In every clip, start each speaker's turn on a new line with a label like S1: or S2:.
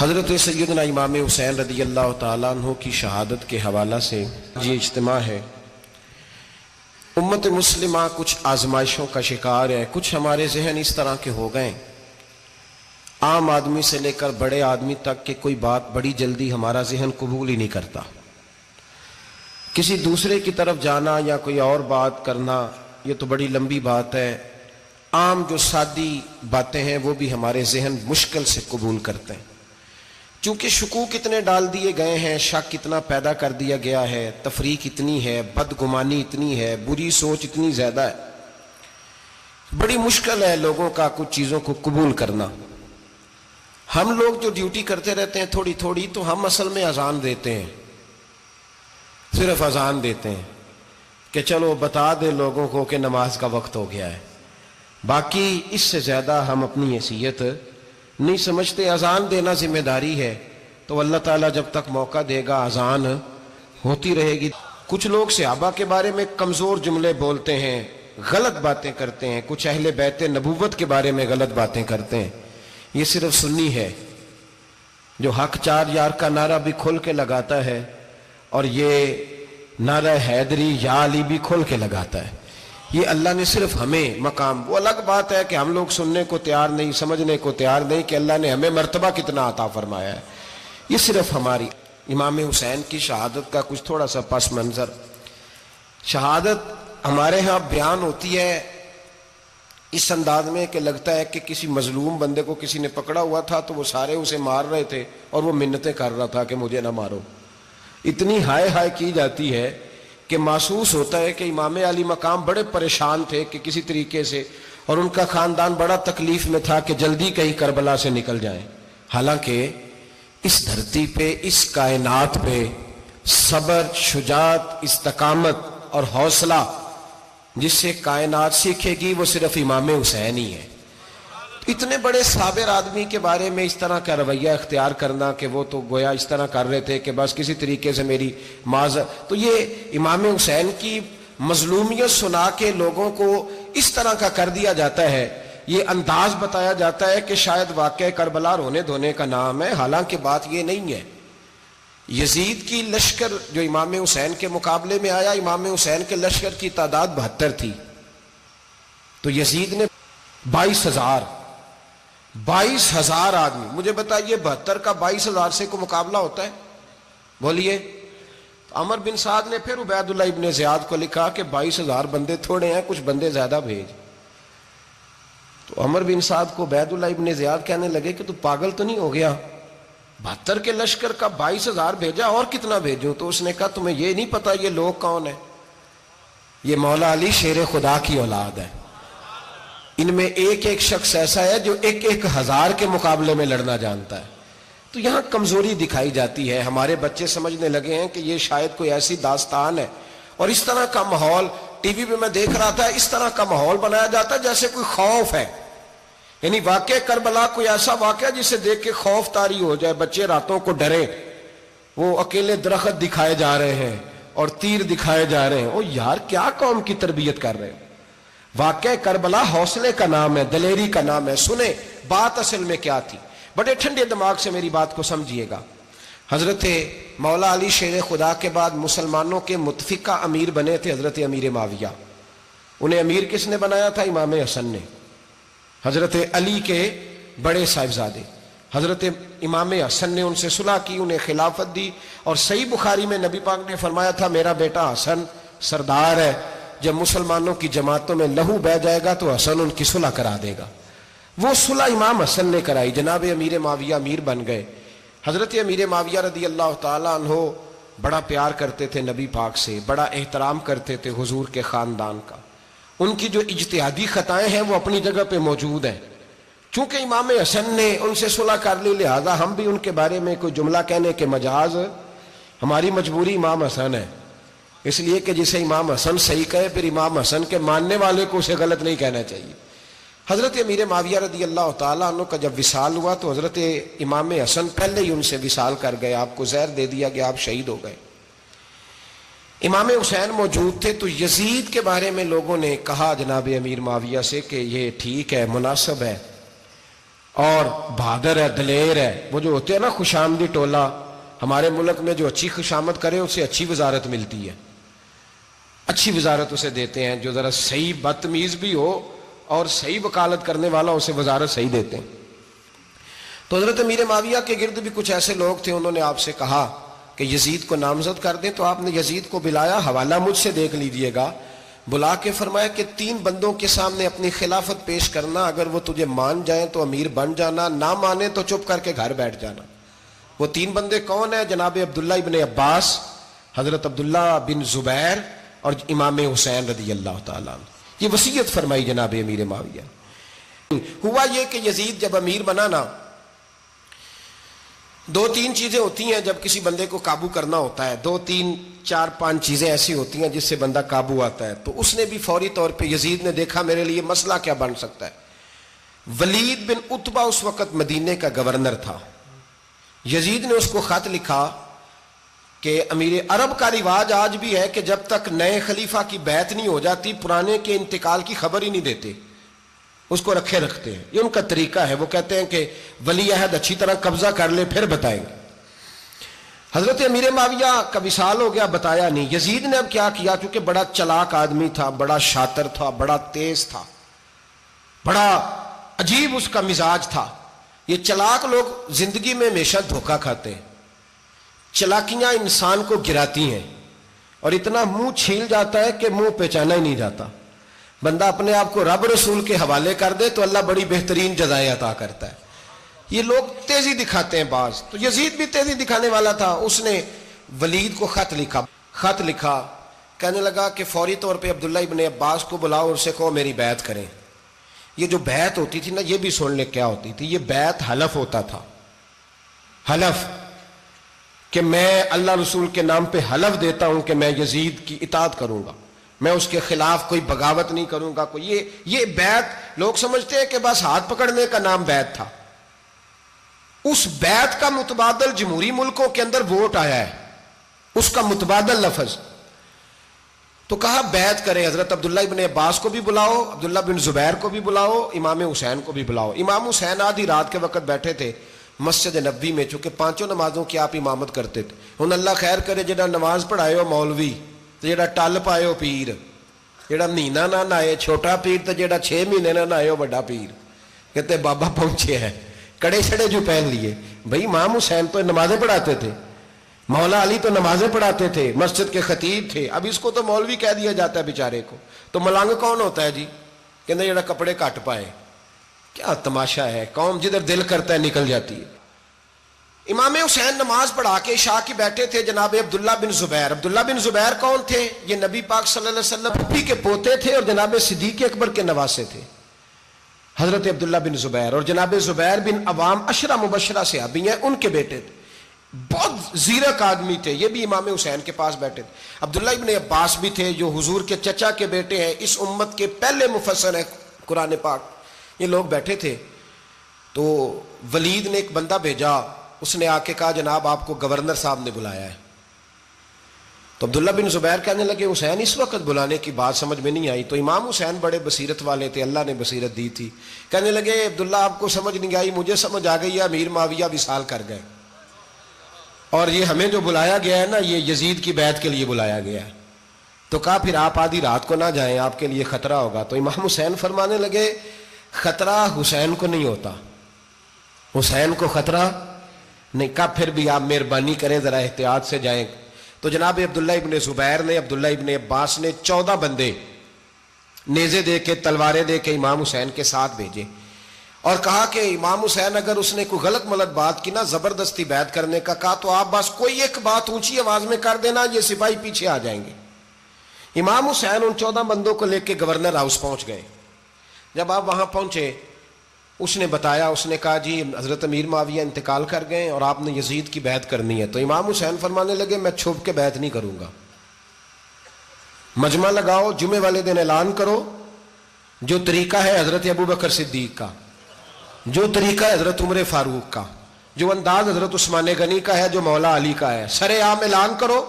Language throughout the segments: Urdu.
S1: حضرت سیدنا امام حسین رضی اللہ تعالیٰ عنہ کی شہادت کے حوالہ سے یہ اجتماع ہے۔ امت مسلمہ کچھ آزمائشوں کا شکار ہے، کچھ ہمارے ذہن اس طرح کے ہو گئے، عام آدمی سے لے کر بڑے آدمی تک کہ کوئی بات بڑی جلدی ہمارا ذہن قبول ہی نہیں کرتا۔ کسی دوسرے کی طرف جانا یا کوئی اور بات کرنا یہ تو بڑی لمبی بات ہے، عام جو سادی باتیں ہیں وہ بھی ہمارے ذہن مشکل سے قبول کرتے ہیں، چونکہ شکوک اتنے ڈال دیے گئے ہیں، شک اتنا پیدا کر دیا گیا ہے، تفریق اتنی ہے، بدگمانی اتنی ہے، بری سوچ اتنی زیادہ ہے، بڑی مشکل ہے لوگوں کا کچھ چیزوں کو قبول کرنا۔ ہم لوگ جو ڈیوٹی کرتے رہتے ہیں تھوڑی تھوڑی، تو ہم اصل میں اذان دیتے ہیں، صرف اذان دیتے ہیں کہ چلو بتا دے لوگوں کو کہ نماز کا وقت ہو گیا ہے، باقی اس سے زیادہ ہم اپنی حیثیت نہیں سمجھتے۔ اذان دینا ذمہ داری ہے، تو اللہ تعالیٰ جب تک موقع دے گا اذان ہوتی رہے گی۔ کچھ لوگ صحابہ کے بارے میں کمزور جملے بولتے ہیں، غلط باتیں کرتے ہیں، کچھ اہل بیت نبوت کے بارے میں غلط باتیں کرتے ہیں، یہ صرف سنی ہے جو حق چار یار کا نعرہ بھی کھل کے لگاتا ہے، اور یہ نعرہ حیدری یا علی بھی کھل کے لگاتا ہے۔ یہ اللہ نے صرف ہمیں مقام، وہ الگ بات ہے کہ ہم لوگ سننے کو تیار نہیں، سمجھنے کو تیار نہیں کہ اللہ نے ہمیں مرتبہ کتنا عطا فرمایا ہے۔ یہ صرف ہماری امام حسین کی شہادت کا کچھ تھوڑا سا پس منظر۔ شہادت ہمارے ہاں بیان ہوتی ہے اس انداز میں کہ لگتا ہے کہ کسی مظلوم بندے کو کسی نے پکڑا ہوا تھا تو وہ سارے اسے مار رہے تھے اور وہ منتیں کر رہا تھا کہ مجھے نہ مارو، اتنی ہائے ہائے کی جاتی ہے کہ محسوس ہوتا ہے کہ امام علی مقام بڑے پریشان تھے کہ کسی طریقے سے، اور ان کا خاندان بڑا تکلیف میں تھا کہ جلدی کہیں کربلا سے نکل جائیں۔ حالانکہ اس دھرتی پہ، اس کائنات پہ صبر، شجاعت، استقامت اور حوصلہ جس سے کائنات سیکھے گی وہ صرف امام حسین ہی ہے۔ اتنے بڑے صابر آدمی کے بارے میں اس طرح کا رویہ اختیار کرنا کہ وہ تو گویا اس طرح کر رہے تھے کہ بس کسی طریقے سے میری تو یہ امام حسین کی مظلومیت سنا کے لوگوں کو اس طرح کا کر دیا جاتا ہے، یہ انداز بتایا جاتا ہے کہ شاید واقعہ کربلا رونے دھونے کا نام ہے، حالانکہ بات یہ نہیں ہے۔ یزید کی لشکر جو امام حسین کے مقابلے میں آیا، امام حسین کے لشکر کی تعداد 72 تھی، تو یزید نے 22,000 آدمی، مجھے بتائیے 72 کا 22,000 سے کو مقابلہ ہوتا ہے؟ بولیے۔ عمر بن سعد نے پھر عبید اللہ ابن زیاد کو لکھا کہ 22,000 بندے تھوڑے ہیں، کچھ بندے زیادہ بھیج۔ تو عمر بن سعد کو عبید اللہ ابن زیاد کہنے لگے کہ تو پاگل تو نہیں ہو گیا، 72 کے لشکر کا 22,000 بھیجا، اور کتنا بھیجوں؟ تو اس نے کہا تمہیں یہ نہیں پتا یہ لوگ کون ہیں؟ یہ مولا علی شیر خدا کی اولاد ہے، ان میں ایک ایک شخص ایسا ہے جو 1,000 کے مقابلے میں لڑنا جانتا ہے۔ تو یہاں کمزوری دکھائی جاتی ہے، ہمارے بچے سمجھنے لگے ہیں کہ یہ شاید کوئی ایسی داستان ہے، اور اس طرح کا ماحول ٹی وی پہ میں دیکھ رہا تھا، اس طرح کا ماحول بنایا جاتا ہے جیسے کوئی خوف ہے، یعنی واقع کربلا کوئی ایسا واقعہ جسے دیکھ کے خوف طاری ہو جائے، بچے راتوں کو ڈرے، وہ اکیلے درخت دکھائے جا رہے ہیں اور تیر دکھائے جا رہے ہیں۔ او یار کیا قوم کی تربیت کر رہے ہیں؟ واقعہ کربلا حوصلے کا نام ہے، دلیری کا نام ہے۔ سنیں بات اصل میں کیا تھی، بڑے ٹھنڈے دماغ سے میری بات کو سمجھیے گا۔ حضرت مولا علی شیر خدا کے بعد مسلمانوں کے متفقہ امیر بنے تھے حضرت امیر معاویہ۔ انہیں امیر کس نے بنایا تھا؟ امام حسن نے، حضرت علی کے بڑے صاحبزادے۔ حضرت امام حسن نے ان سے صلح کی، انہیں خلافت دی، اور صحیح بخاری میں نبی پاک نے فرمایا تھا میرا بیٹا حسن سردار ہے، جب مسلمانوں کی جماعتوں میں لہو بہ جائے گا تو حسن ان کی صلح کرا دے گا۔ وہ صلح امام حسن نے کرائی، جناب امیر معاویہ امیر بن گئے۔ حضرت امیر معاویہ رضی اللہ تعالیٰ عنہ بڑا پیار کرتے تھے نبی پاک سے، بڑا احترام کرتے تھے حضور کے خاندان کا۔ ان کی جو اجتہادی خطائیں ہیں وہ اپنی جگہ پہ موجود ہیں، چونکہ امام حسن نے ان سے صلح کر لی، لہذا ہم بھی ان کے بارے میں کوئی جملہ کہنے کے مجاز، ہماری مجبوری امام حسن ہے، اس لیے کہ جسے امام حسن صحیح کہے پھر امام حسن کے ماننے والے کو اسے غلط نہیں کہنا چاہیے۔ حضرت امیر معاویہ رضی اللہ تعالیٰ عنہ کا جب وصال ہوا تو حضرت امام حسن پہلے ہی ان سے وصال کر گئے، آپ کو زہر دے دیا کہ آپ شہید ہو گئے۔ امام حسین موجود تھے تو یزید کے بارے میں لوگوں نے کہا جناب امیر معاویہ سے کہ یہ ٹھیک ہے، مناسب ہے، اور بہادر ہے، دلیر ہے. وہ جو ہوتے ہیں نا خوش آمدی ٹولہ، ہمارے ملک میں جو اچھی خوشامد کرے اسے اچھی وزارت ملتی ہے، اچھی وزارت اسے دیتے ہیں. جو ذرا صحیح بدتمیز بھی ہو اور صحیح وکالت کرنے والا اسے وزارت صحیح دیتے ہیں. تو حضرت امیر معاویہ کے گرد بھی کچھ ایسے لوگ تھے، انہوں نے آپ سے کہا کہ یزید کو نامزد کر دیں. تو آپ نے یزید کو بلایا، حوالہ مجھ سے دیکھ لیجئے گا، بلا کے فرمایا کہ 3 بندوں کے سامنے اپنی خلافت پیش کرنا، اگر وہ تجھے مان جائیں تو امیر بن جانا، نہ مانے تو چپ کر کے گھر بیٹھ جانا. وہ 3 بندے کون ہیں؟ جناب عبداللہ ابن عباس، حضرت عبداللہ بن زبیر اور امام حسین رضی اللہ تعالیٰ عنہ. یہ وصیت فرمائی جناب امیر معاویہ. ہوا یہ کہ یزید جب امیر بنا نا، 2-3 چیزیں ہوتی ہیں جب کسی بندے کو قابو کرنا ہوتا ہے، 2-3-4-5 چیزیں ایسی ہوتی ہیں جس سے بندہ قابو آتا ہے. تو اس نے بھی فوری طور پہ، یزید نے دیکھا میرے لیے مسئلہ کیا بن سکتا ہے. ولید بن عتبہ اس وقت مدینے کا گورنر تھا. یزید نے اس کو خط لکھا کہ امیر عرب کا رواج آج بھی ہے کہ جب تک نئے خلیفہ کی بیعت نہیں ہو جاتی پرانے کے انتقال کی خبر ہی نہیں دیتے، اس کو رکھے رکھتے ہیں. یہ ان کا طریقہ ہے. وہ کہتے ہیں کہ ولی عہد اچھی طرح قبضہ کر لے پھر بتائیں گے. حضرت امیر معاویہ کا وصال ہو گیا، بتایا نہیں. یزید نے اب کیا کیا، چونکہ بڑا چلاک آدمی تھا، بڑا شاطر تھا، بڑا تیز تھا، بڑا عجیب اس کا مزاج تھا. یہ چلاک لوگ زندگی میں ہمیشہ دھوکہ کھاتے ہیں، چلاکیاں انسان کو گراتی ہیں اور اتنا منہ چھیل جاتا ہے کہ منہ پہچانا ہی نہیں جاتا. بندہ اپنے آپ کو رب رسول کے حوالے کر دے تو اللہ بڑی بہترین جزائیں عطا کرتا ہے. یہ لوگ تیزی دکھاتے ہیں بعض. تو یزید بھی تیزی دکھانے والا تھا. اس نے ولید کو خط لکھا کہنے لگا کہ فوری طور پہ عبداللہ ابن عباس کو بلاؤ اور اسے کہو میری بیعت کریں. یہ جو بیعت ہوتی تھی نا، یہ بھی سن لے کیا ہوتی تھی. یہ بیعت حلف ہوتا تھا، حلف کہ میں اللہ رسول کے نام پہ حلف دیتا ہوں کہ میں یزید کی اطاعت کروں گا، میں اس کے خلاف کوئی بغاوت نہیں کروں گا. کوئی یہ بیعت لوگ سمجھتے ہیں کہ بس ہاتھ پکڑنے کا نام بیعت تھا. اس بیعت کا متبادل جمہوری ملکوں کے اندر ووٹ آیا ہے، اس کا متبادل لفظ. تو کہا بیعت کرے. حضرت عبداللہ ابن عباس کو بھی بلاؤ، عبداللہ بن زبیر کو بھی بلاؤ، امام حسین کو بھی بلاؤ. امام حسین آدھی رات کے وقت بیٹھے تھے مسجد نبوی میں، چونکہ 5 نمازوں کی آپ امامت کرتے تھے. ہن اللہ خیر کرے جڑا نماز پڑھائے ہو مولوی تے جڑا ٹل پائے ہو پیر، جڑا مہینہ نہ نہائے چھوٹا پیر تے جڑا 6 مہینے نہ نہائے ہو بڑا پیر. کہتے بابا پہنچے ہیں، کڑے چھڑے جو پہن لیے. بھائی امام حسین تو نمازیں پڑھاتے تھے، مولا علی تو نمازیں پڑھاتے تھے، مسجد کے خطیب تھے. اب اس کو تو مولوی کہہ دیا جاتا ہے بیچارے کو. تو ملنگ کون ہوتا ہے جی؟ کہتے جڑا کپڑے کٹ پائے. کیا تماشا ہے، قوم جدھر دل کرتا ہے نکل جاتی ہے. امام حسین نماز پڑھا کے عشاء کی بیٹھے تھے جناب عبداللہ بن زبیر. عبداللہ بن زبیر کون تھے؟ یہ نبی پاک صلی اللہ علیہ وسلم پھپھی کے پوتے تھے اور جناب صدیق اکبر کے نواسے تھے. حضرت عبداللہ بن زبیر اور جناب زبیر بن عوام عشرہ مبشرہ صحابی ہیں، ان کے بیٹے تھے. بہت زیرک آدمی تھے. یہ بھی امام حسین کے پاس بیٹھے تھے. عبداللہ ابن عباس بھی تھے جو حضور کے چچا کے بیٹے ہیں، اس امت کے پہلے مفسر ہیں قرآن پاک. یہ لوگ بیٹھے تھے. تو ولید نے ایک بندہ بھیجا، اس نے آ کے کہا جناب آپ کو گورنر صاحب نے بلایا ہے. تو عبداللہ بن زبیر کہنے لگے حسین اس وقت بلانے کی بات سمجھ میں نہیں آئی. تو امام حسین بڑے بصیرت والے تھے، اللہ نے بصیرت دی تھی. کہنے لگے عبداللہ آپ کو سمجھ نہیں آئی، مجھے سمجھ آ گئی ہے، امیر معاویہ وصال کر گئے اور یہ ہمیں جو بلایا گیا ہے نا یہ یزید کی بیعت کے لیے بلایا گیا ہے. تو کہا پھر آپ آدھی رات کو نہ جائیں، آپ کے لیے خطرہ ہوگا. تو امام حسین فرمانے لگے خطرہ حسین کو نہیں ہوتا، حسین کو خطرہ نہیں. کہا پھر بھی آپ مہربانی کریں ذرا احتیاط سے جائیں. تو جناب عبداللہ ابن زبیر نے، عبداللہ ابن عباس نے 14 بندے نیزے دے کے تلواریں دے کے امام حسین کے ساتھ بھیجے اور کہا کہ امام حسین اگر اس نے کوئی غلط ملت بات کی نا، زبردستی بیعت کرنے کا کہا، تو آپ بس کوئی ایک بات اونچی آواز میں کر دینا، یہ سپاہی پیچھے آ جائیں گے. امام حسین ان 14 بندوں کو لے کے گورنر ہاؤس پہنچ گئے. جب آپ وہاں پہنچے اس نے بتایا، اس نے کہا جی حضرت امیر معاویہ انتقال کر گئے اور آپ نے یزید کی بیعت کرنی ہے. تو امام حسین فرمانے لگے میں چھپ کے بیعت نہیں کروں گا، مجمع لگاؤ، جمعے والے دن اعلان کرو. جو طریقہ ہے حضرت ابو بکر صدیق کا، جو طریقہ ہے حضرت عمر فاروق کا، جو انداز حضرت عثمان غنی کا ہے، جو مولا علی کا ہے، سر عام اعلان کرو.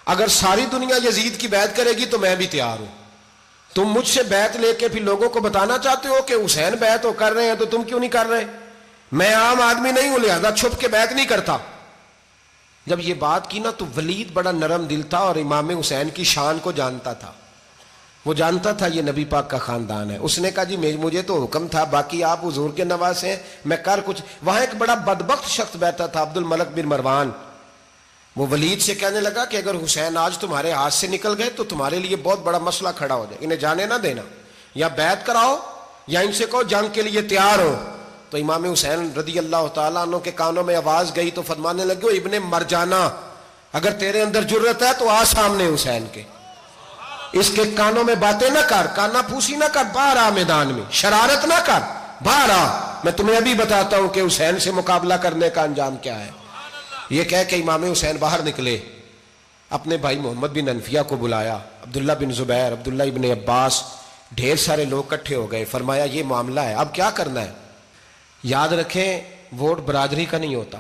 S1: اگر ساری دنیا یزید کی بیعت کرے گی تو میں بھی تیار ہوں. تم مجھ سے بیعت لے کے پھر لوگوں کو بتانا چاہتے ہو کہ حسین بیعت ہو کر رہے ہیں تو تم کیوں نہیں کر رہے؟ میں عام آدمی نہیں ہوں لہذا چھپ کے بیعت نہیں کرتا. جب یہ بات کی نا تو ولید بڑا نرم دل تھا اور امام حسین کی شان کو جانتا تھا. وہ جانتا تھا یہ نبی پاک کا خاندان ہے. اس نے کہا جی مجھے تو حکم تھا، باقی آپ حضور کے نواز ہیں، میں کر کچھ. وہاں ایک بڑا بدبخت شخص بیٹھا تھا، عبد الملک بن مروان. وہ ولید سے کہنے لگا کہ اگر حسین آج تمہارے ہاتھ سے نکل گئے تو تمہارے لیے بہت بڑا مسئلہ کھڑا ہو جائے، انہیں جانے نہ دینا، یا بیعت کراؤ یا ان سے کہو جنگ کے لیے تیار ہو. تو امام حسین رضی اللہ تعالیٰ عنہ کے کانوں میں آواز گئی تو فرمانے لگے ابن مرجانہ، اگر تیرے اندر جرت ہے تو آ سامنے حسین کے، اس کے کانوں میں باتیں نہ کر، کانا پھوسی نہ کر، باہر آ میدان میں، شرارت نہ کر، باہر آ، میں تمہیں ابھی بتاتا ہوں کہ حسین سے مقابلہ کرنے کا انجام کیا ہے. یہ کہہ کہ امام حسین باہر نکلے، اپنے بھائی محمد بن انفیہ کو بلایا، عبداللہ بن زبیر، عبداللہ ابن عباس، ڈھیر سارے لوگ اکٹھے ہو گئے. فرمایا یہ معاملہ ہے، اب کیا کرنا ہے. یاد رکھیں ووٹ برادری کا نہیں ہوتا،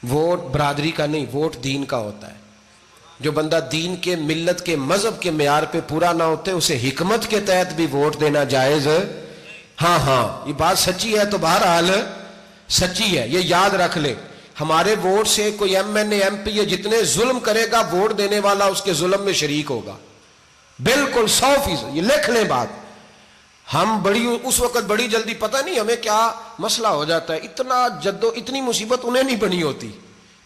S1: ووٹ برادری کا نہیں، ووٹ دین کا ہوتا ہے. جو بندہ دین کے، ملت کے، مذہب کے معیار پہ پورا نہ ہوتے اسے حکمت کے تحت بھی ووٹ دینا جائز. ہاں یہ بات سچی ہے تو بہرحال سچی ہے، یہ یاد رکھ لے. ہمارے ووٹ سے کوئی ایم این اے، ایم پی اے جتنے ظلم کرے گا، ووٹ دینے والا اس کے ظلم میں شریک ہوگا، بالکل 100%. یہ لکھ لیں بات. ہم اس وقت بڑی جلدی، پتہ نہیں ہمیں کیا مسئلہ ہو جاتا ہے، اتنا اتنی مصیبت انہیں نہیں بنی ہوتی،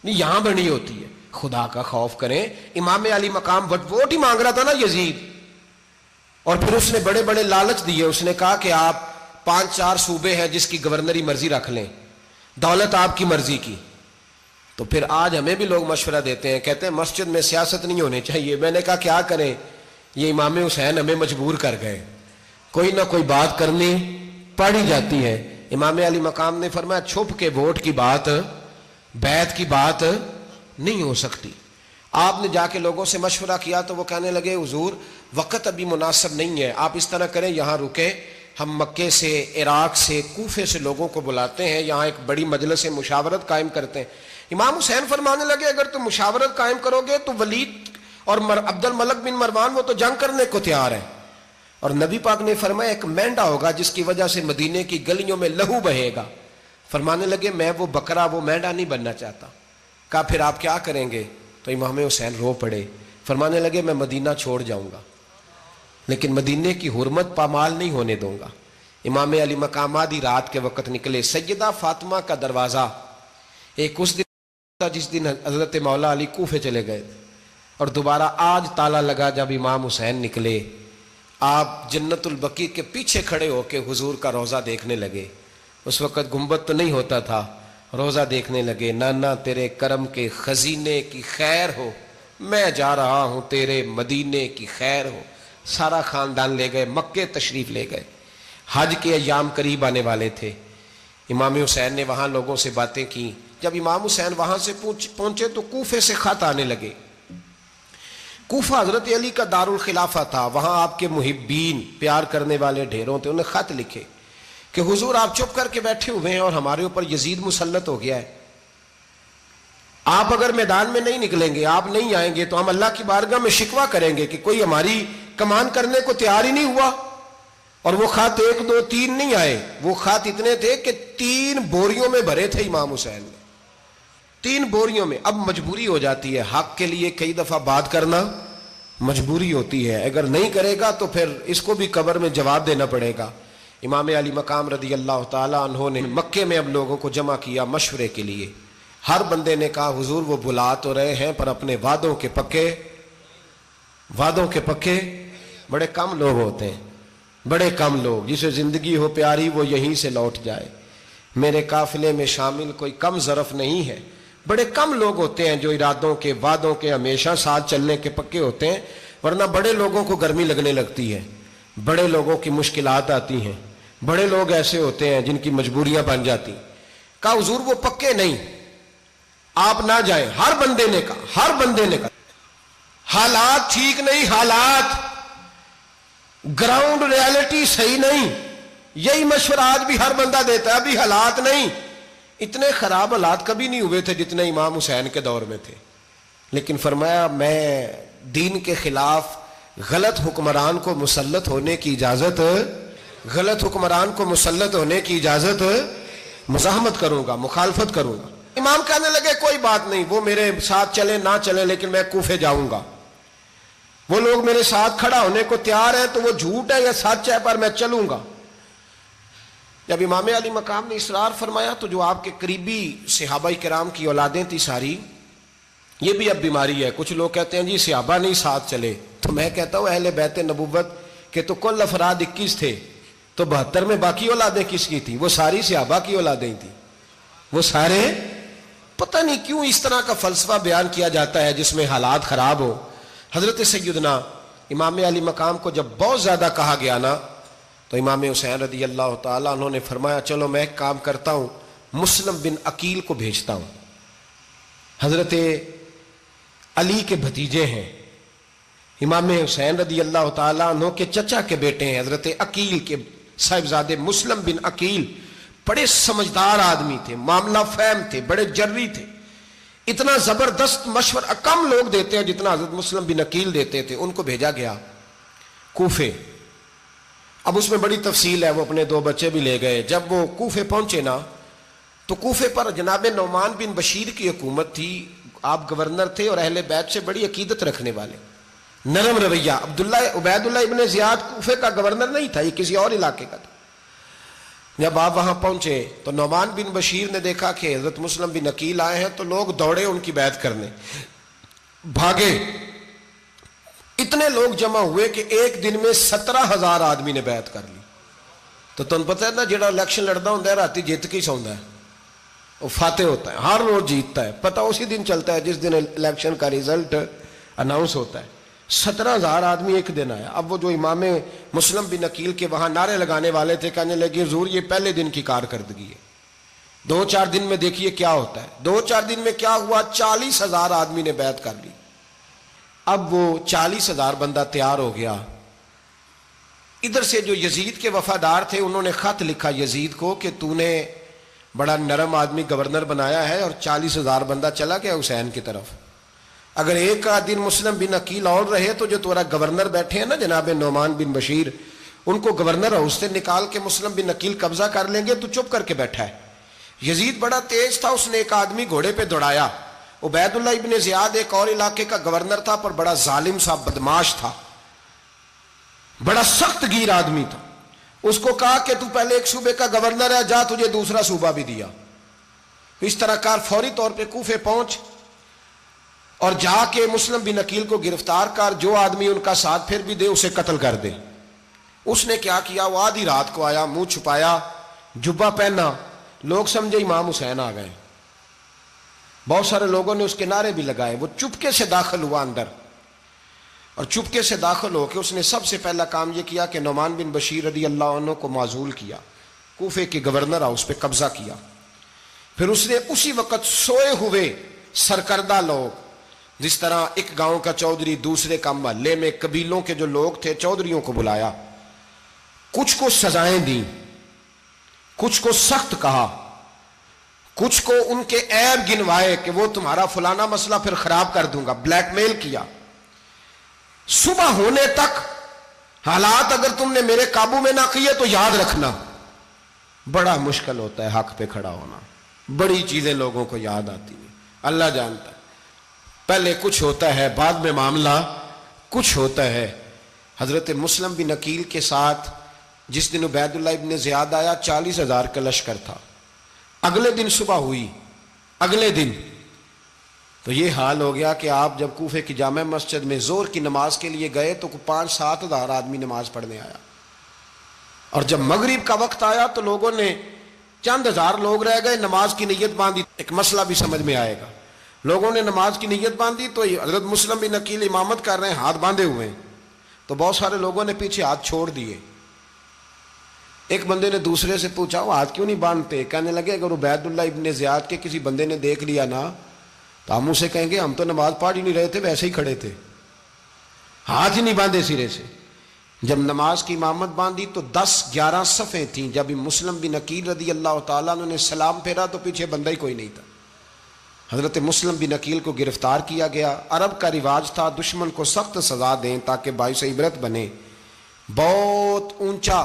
S1: نہیں یہاں بنی ہوتی ہے. خدا کا خوف کریں. امام علی مقام ووٹ ہی مانگ رہا تھا نا یزید، اور پھر اس نے بڑے بڑے لالچ دیے. اس نے کہا کہ آپ 5-4 صوبے ہیں جس کی گورنری مرضی رکھ لیں، دولت آپ کی مرضی کی. تو پھر آج ہمیں بھی لوگ مشورہ دیتے ہیں، کہتے ہیں مسجد میں سیاست نہیں ہونی چاہیے. میں نے کہا کیا کریں، یہ امام حسین ہمیں مجبور کر گئے، کوئی نہ کوئی بات کرنی پڑ ہی جاتی ہے. امام علی مقام نے فرمایا چھپ کے ووٹ کی بات، بیعت کی بات نہیں ہو سکتی. آپ نے جا کے لوگوں سے مشورہ کیا تو وہ کہنے لگے حضور وقت ابھی مناسب نہیں ہے، آپ اس طرح کریں یہاں رکے، ہم مکے سے، عراق سے، کوفے سے لوگوں کو بلاتے ہیں، یہاں ایک بڑی مجلس مشاورت قائم کرتے ہیں. امام حسین فرمانے لگے اگر تم مشاورت قائم کرو گے تو ولید اور عبد الملک بن مروان وہ تو جنگ کرنے کو تیار ہیں، اور نبی پاک نے فرمایا ایک مینڈا ہوگا جس کی وجہ سے مدینے کی گلیوں میں لہو بہے گا. فرمانے لگے میں وہ بکرا، وہ مینڈا نہیں بننا چاہتا. کہا پھر آپ کیا کریں گے؟ تو امام حسین رو پڑے، فرمانے لگے میں مدینہ چھوڑ جاؤں گا لیکن مدینے کی حرمت پامال نہیں ہونے دوں گا. امام علی مقام آدھی رات کے وقت نکلے. سیدہ فاطمہ کا دروازہ ایک اس دن تھا جس دن حضرت مولا علی کوفے چلے گئے، اور دوبارہ آج تالا لگا جب امام حسین نکلے. آپ جنت البقیع کے پیچھے کھڑے ہو کے حضور کا روضہ دیکھنے لگے. اس وقت گنبد تو نہیں ہوتا تھا، روضہ دیکھنے لگے. نانا تیرے کرم کے خزینے کی خیر ہو، میں جا رہا ہوں تیرے مدینے کی خیر ہو. سارا خاندان لے گئے، مکے تشریف لے گئے. حج کے ایام قریب آنے والے تھے. امام حسین نے وہاں لوگوں سے باتیں کی. جب امام حسین وہاں سے پہنچے تو کوفے سے خط آنے لگے. کوفہ حضرت علی کا دارالخلافہ تھا، وہاں آپ کے محبین، پیار کرنے والے ڈھیروں تھے. انہیں خط لکھے کہ حضور آپ چپ کر کے بیٹھے ہوئے ہیں اور ہمارے اوپر یزید مسلط ہو گیا ہے. آپ اگر میدان میں نہیں نکلیں گے، آپ نہیں آئیں گے تو ہم اللہ کی بارگاہ میں شکوہ کریں گے کہ کوئی ہماری کمان کرنے کو تیار ہی نہیں ہوا. اور وہ خط 1 2 3 نہیں آئے، وہ خط اتنے تھے کہ 3 بوریوں میں بھرے تھے امام حسین نے، 3 بوریوں میں. اب مجبوری ہو جاتی ہے، حق کے لیے کئی دفعہ بات کرنا مجبوری ہوتی ہے. اگر نہیں کرے گا تو پھر اس کو بھی قبر میں جواب دینا پڑے گا. امام علی مقام رضی اللہ تعالیٰ عنہ نے مکے میں اب لوگوں کو جمع کیا مشورے کے لیے. ہر بندے نے کہا حضور وہ بلا تو رہے ہیں پر اپنے وعدوں کے پکے. بڑے کم لوگ ہوتے ہیں، بڑے کم لوگ، جسے زندگی ہو پیاری وہ یہیں سے لوٹ جائے. میرے قافلے میں شامل کوئی کم ظرف نہیں ہے. بڑے کم لوگ ہوتے ہیں جو ارادوں کے، وعدوں کے، ہمیشہ ساتھ چلنے کے پکے ہوتے ہیں. ورنہ بڑے لوگوں کو گرمی لگنے لگتی ہے، بڑے لوگوں کی مشکلات آتی ہیں، بڑے لوگ ایسے ہوتے ہیں جن کی مجبوریاں بن جاتی. کہا حضور وہ پکے نہیں، آپ نہ جائیں. ہر بندے نے کہا حالات ٹھیک نہیں، حالات گراؤنڈ ریالٹی صحیح نہیں. یہی مشورہ آج بھی ہر بندہ دیتا ہے، ابھی حالات نہیں. اتنے خراب حالات کبھی نہیں ہوئے تھے جتنے امام حسین کے دور میں تھے. لیکن فرمایا میں دین کے خلاف غلط حکمران کو مسلط ہونے کی اجازت غلط حکمران کو مسلط ہونے کی اجازت مزاحمت کروں گا، مخالفت کروں گا۔ امام کہنے لگے کوئی بات نہیں، وہ میرے ساتھ چلے نہ چلے لیکن میں کوفے جاؤں گا، وہ لوگ میرے ساتھ کھڑا ہونے کو تیار ہے تو وہ جھوٹ ہے یا سچ ہے پر میں چلوں گا۔ جب امام علی مقام نے اصرار فرمایا تو جو آپ کے قریبی صحابہ کرام کی اولادیں تھی ساری، یہ بھی اب بیماری ہے، کچھ لوگ کہتے ہیں جی صحابہ نہیں ساتھ چلے، تو میں کہتا ہوں اہل بیت نبوت کے تو کل افراد 21 تھے، تو 72 میں باقی اولادیں کس کی تھی؟ وہ ساری صحابہ کی اولادیں تھیں، وہ سارے۔ پتہ نہیں کیوں اس طرح کا فلسفہ بیان کیا جاتا ہے جس میں حالات خراب ہو۔ حضرت سیدنا امام علی مقام کو جب بہت زیادہ کہا گیا نا تو امام حسین رضی اللہ تعالیٰ انہوں نے فرمایا چلو میں ایک کام کرتا ہوں، مسلم بن عقیل کو بھیجتا ہوں، حضرت علی کے بھتیجے ہیں، امام حسین رضی اللہ تعالیٰ عنہ کے چچا کے بیٹے ہیں، حضرت عقیل کے صاحبزادے مسلم بن عقیل بڑے سمجھدار آدمی تھے، معاملہ فہم تھے، بڑے جری تھے، اتنا زبردست مشورہ کم لوگ دیتے ہیں جتنا حضرت مسلم بن عقیل دیتے تھے۔ ان کو بھیجا گیا کوفے۔ اب اس میں بڑی تفصیل ہے، وہ اپنے 2 بچے بھی لے گئے۔ جب وہ کوفے پہنچے نا تو کوفے پر جناب نعمان بن بشیر کی حکومت تھی، آپ گورنر تھے اور اہل بیت سے بڑی عقیدت رکھنے والے، نرم رویہ۔ عبید اللہ ابن زیاد کوفے کا گورنر نہیں تھا، یہ کسی اور علاقے کا تھا۔ جب آپ وہاں پہنچے تو نعمان بن بشیر نے دیکھا کہ حضرت مسلم بن عقیل آئے ہیں تو لوگ دوڑے ان کی بیعت کرنے، بھاگے، اتنے لوگ جمع ہوئے کہ ایک دن میں 17,000 آدمی نے بیعت کر لی۔ تو تمہیں پتہ ہے نا جڑا الیکشن لڑتا ہوتا ہے راتی جیت کے ہی سوندا ہے، وہ فاتح ہوتا ہے، ہر روز جیتتا ہے، پتہ اسی دن چلتا ہے جس دن الیکشن کا ریزلٹ اناؤنس ہوتا ہے۔ 17,000 آدمی ایک دن آیا۔ اب وہ جو امام مسلم بن عقیل کے وہاں نعرے لگانے والے تھے کہنے لگے حضور یہ پہلے دن کی کارکردگی ہے، 2-4 دن میں دیکھیے کیا ہوتا ہے۔ 2-4 دن میں کیا ہوا؟ 40,000 آدمی نے بیعت کر لی۔ اب وہ 40,000 بندہ تیار ہو گیا۔ ادھر سے جو یزید کے وفادار تھے انہوں نے خط لکھا یزید کو کہ تو نے بڑا نرم آدمی گورنر بنایا ہے اور 40,000 بندہ چلا گیا حسین کی طرف، اگر ایک دن مسلم بن عقیل اور رہے تو جو تمہارا گورنر بیٹھے ہیں نا جناب نعمان بن بشیر، ان کو گورنر ہاؤس سے نکال کے مسلم بن عقیل قبضہ کر لیں گے، تو چپ کر کے بیٹھا ہے۔ یزید بڑا تیز تھا، اس نے ایک آدمی گھوڑے پہ دوڑایا۔ عبید اللہ ابن زیاد ایک اور علاقے کا گورنر تھا پر بڑا ظالم سا بدماش تھا، بڑا سخت گیر آدمی تھا۔ اس کو کہا کہ تو پہلے ایک صوبے کا گورنر ہے، جا تجھے دوسرا صوبہ بھی دیا۔ اس طرح کار فوری طور پہ کوفے پہنچ اور جا کے مسلم بن عقیل کو گرفتار کر، جو آدمی ان کا ساتھ پھر بھی دے اسے قتل کر دے۔ اس نے کیا کیا؟ وہ آدھی رات کو آیا، منہ چھپایا، جبہ پہنا، لوگ سمجھے امام حسین آ گئے۔ بہت سارے لوگوں نے اس کے نعرے بھی لگائے۔ وہ چپکے سے داخل ہوا اندر، اور چپکے سے داخل ہو کے اس نے سب سے پہلا کام یہ کیا کہ نعمان بن بشیر رضی اللہ عنہ کو معزول کیا، کوفے کے گورنر ہاؤس پہ قبضہ کیا۔ پھر اس نے اسی وقت سوئے ہوئے سرکردہ لوگ، جس طرح ایک گاؤں کا چودھری دوسرے کا محلے میں قبیلوں کے جو لوگ تھے چودھریوں کو بلایا، کچھ کو سزائیں دیں، کچھ کو سخت کہا، کچھ کو ان کے عیب گنوائے کہ وہ تمہارا فلانا مسئلہ پھر خراب کر دوں گا، بلیک میل کیا۔ صبح ہونے تک حالات اگر تم نے میرے قابو میں نہ کیے تو یاد رکھنا بڑا مشکل ہوتا ہے حق پہ کھڑا ہونا، بڑی چیزیں لوگوں کو یاد آتی ہیں، اللہ جانتا ہے۔ پہلے کچھ ہوتا ہے، بعد میں معاملہ کچھ ہوتا ہے۔ حضرت مسلم بن عقیل کے ساتھ جس دن عبید اللہ ابن زیاد آیا 40,000 کا لشکر تھا۔ اگلے دن صبح ہوئی، اگلے دن تو یہ حال ہو گیا کہ آپ جب کوفے کی جامع مسجد میں ظہر کی نماز کے لیے گئے تو 5-7 ہزار آدمی نماز پڑھنے آیا، اور جب مغرب کا وقت آیا تو لوگوں نے چند ہزار لوگ رہ گئے، نماز کی نیت باندھی۔ ایک مسئلہ بھی سمجھ میں آئے گا، لوگوں نے نماز کی نیت باندھی تو حضرت مسلم بن عقیل امامت کر رہے ہیں، ہاتھ باندھے ہوئے ہیں، تو بہت سارے لوگوں نے پیچھے ہاتھ چھوڑ دیے۔ ایک بندے نے دوسرے سے پوچھا وہ ہاتھ کیوں نہیں باندھتے؟ کہنے لگے اگر عبید اللہ ابن زیاد کے کسی بندے نے دیکھ لیا نا تو ہم اسے کہیں گے ہم تو نماز پڑھ ہی نہیں رہے تھے، ویسے ہی کھڑے تھے، ہاتھ ہی نہیں باندھے سرے سے۔ جب نماز کی امامت باندھی تو 10-11 صفیں تھیں۔ جب مسلم بن عقیل رضی اللہ تعالیٰ عنہ نے سلام پھیرا تو پیچھے بندہ ہی کوئی نہیں تھا۔ حضرت مسلم بن عقیل کو گرفتار کیا گیا۔ عرب کا رواج تھا دشمن کو سخت سزا دیں تاکہ باعث عبرت بنے۔ بہت اونچا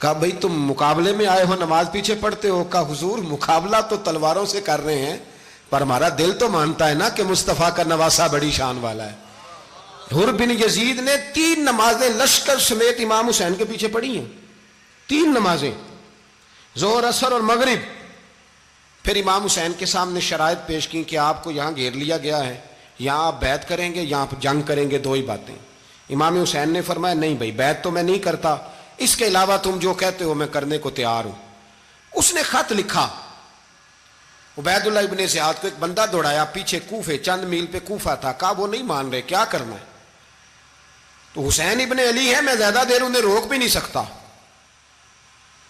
S1: کہا بھئی تم مقابلے میں آئے ہو نماز پیچھے پڑھتے ہو؟ کہا حضور مقابلہ تو تلواروں سے کر رہے ہیں پر ہمارا دل تو مانتا ہے نا کہ مصطفیٰ کا نواسہ بڑی شان والا ہے۔ حر بن یزید نے 3 نمازیں لشکر سمیت امام حسین کے پیچھے پڑھی ہیں، 3 نمازیں، ظہر اثر اور مغرب۔ پھر امام حسین کے سامنے شرائط پیش کی کہ آپ کو یہاں گھیر لیا گیا ہے، یہاں آپ بیعت کریں گے یا آپ جنگ کریں گے، 2 ہی باتیں۔ امام حسین نے فرمایا نہیں بھائی بیعت تو میں نہیں کرتا، اس کے علاوہ تم جو کہتے ہو میں کرنے کو تیار ہوں۔ اس نے خط لکھا، عبید اللہ ابن زیاد کو ایک بندہ دوڑایا پیچھے کوفے، چند میل پہ کوفہ تھا، کہا وہ نہیں مان رہے، کیا کرنا ہے؟ تو حسین ابن علی ہے، میں زیادہ دیر انہیں روک بھی نہیں سکتا۔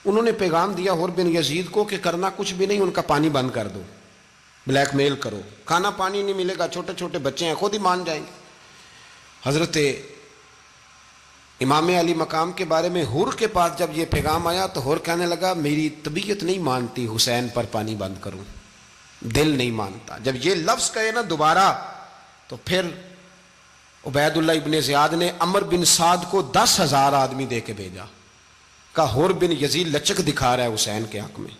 S1: انہوں نے پیغام دیا حر بن یزید کو کہ کرنا کچھ بھی نہیں، ان کا پانی بند کر دو، بلیک میل کرو، کھانا پانی نہیں ملے گا، چھوٹے چھوٹے بچے ہیں خود ہی مان جائیں گے۔ حضرت امام علی مقام کے بارے میں حر کے پاس جب یہ پیغام آیا تو حر کہنے لگا میری طبیعت نہیں مانتی حسین پر پانی بند کروں، دل نہیں مانتا۔ جب یہ لفظ کہے نا دوبارہ تو پھر عبید اللہ ابن زیاد نے عمر بن سعد کو 10,000 آدمی دے کے بھیجا، کہا حر بن یزید لچک دکھا رہا ہے حسین کے حق میں۔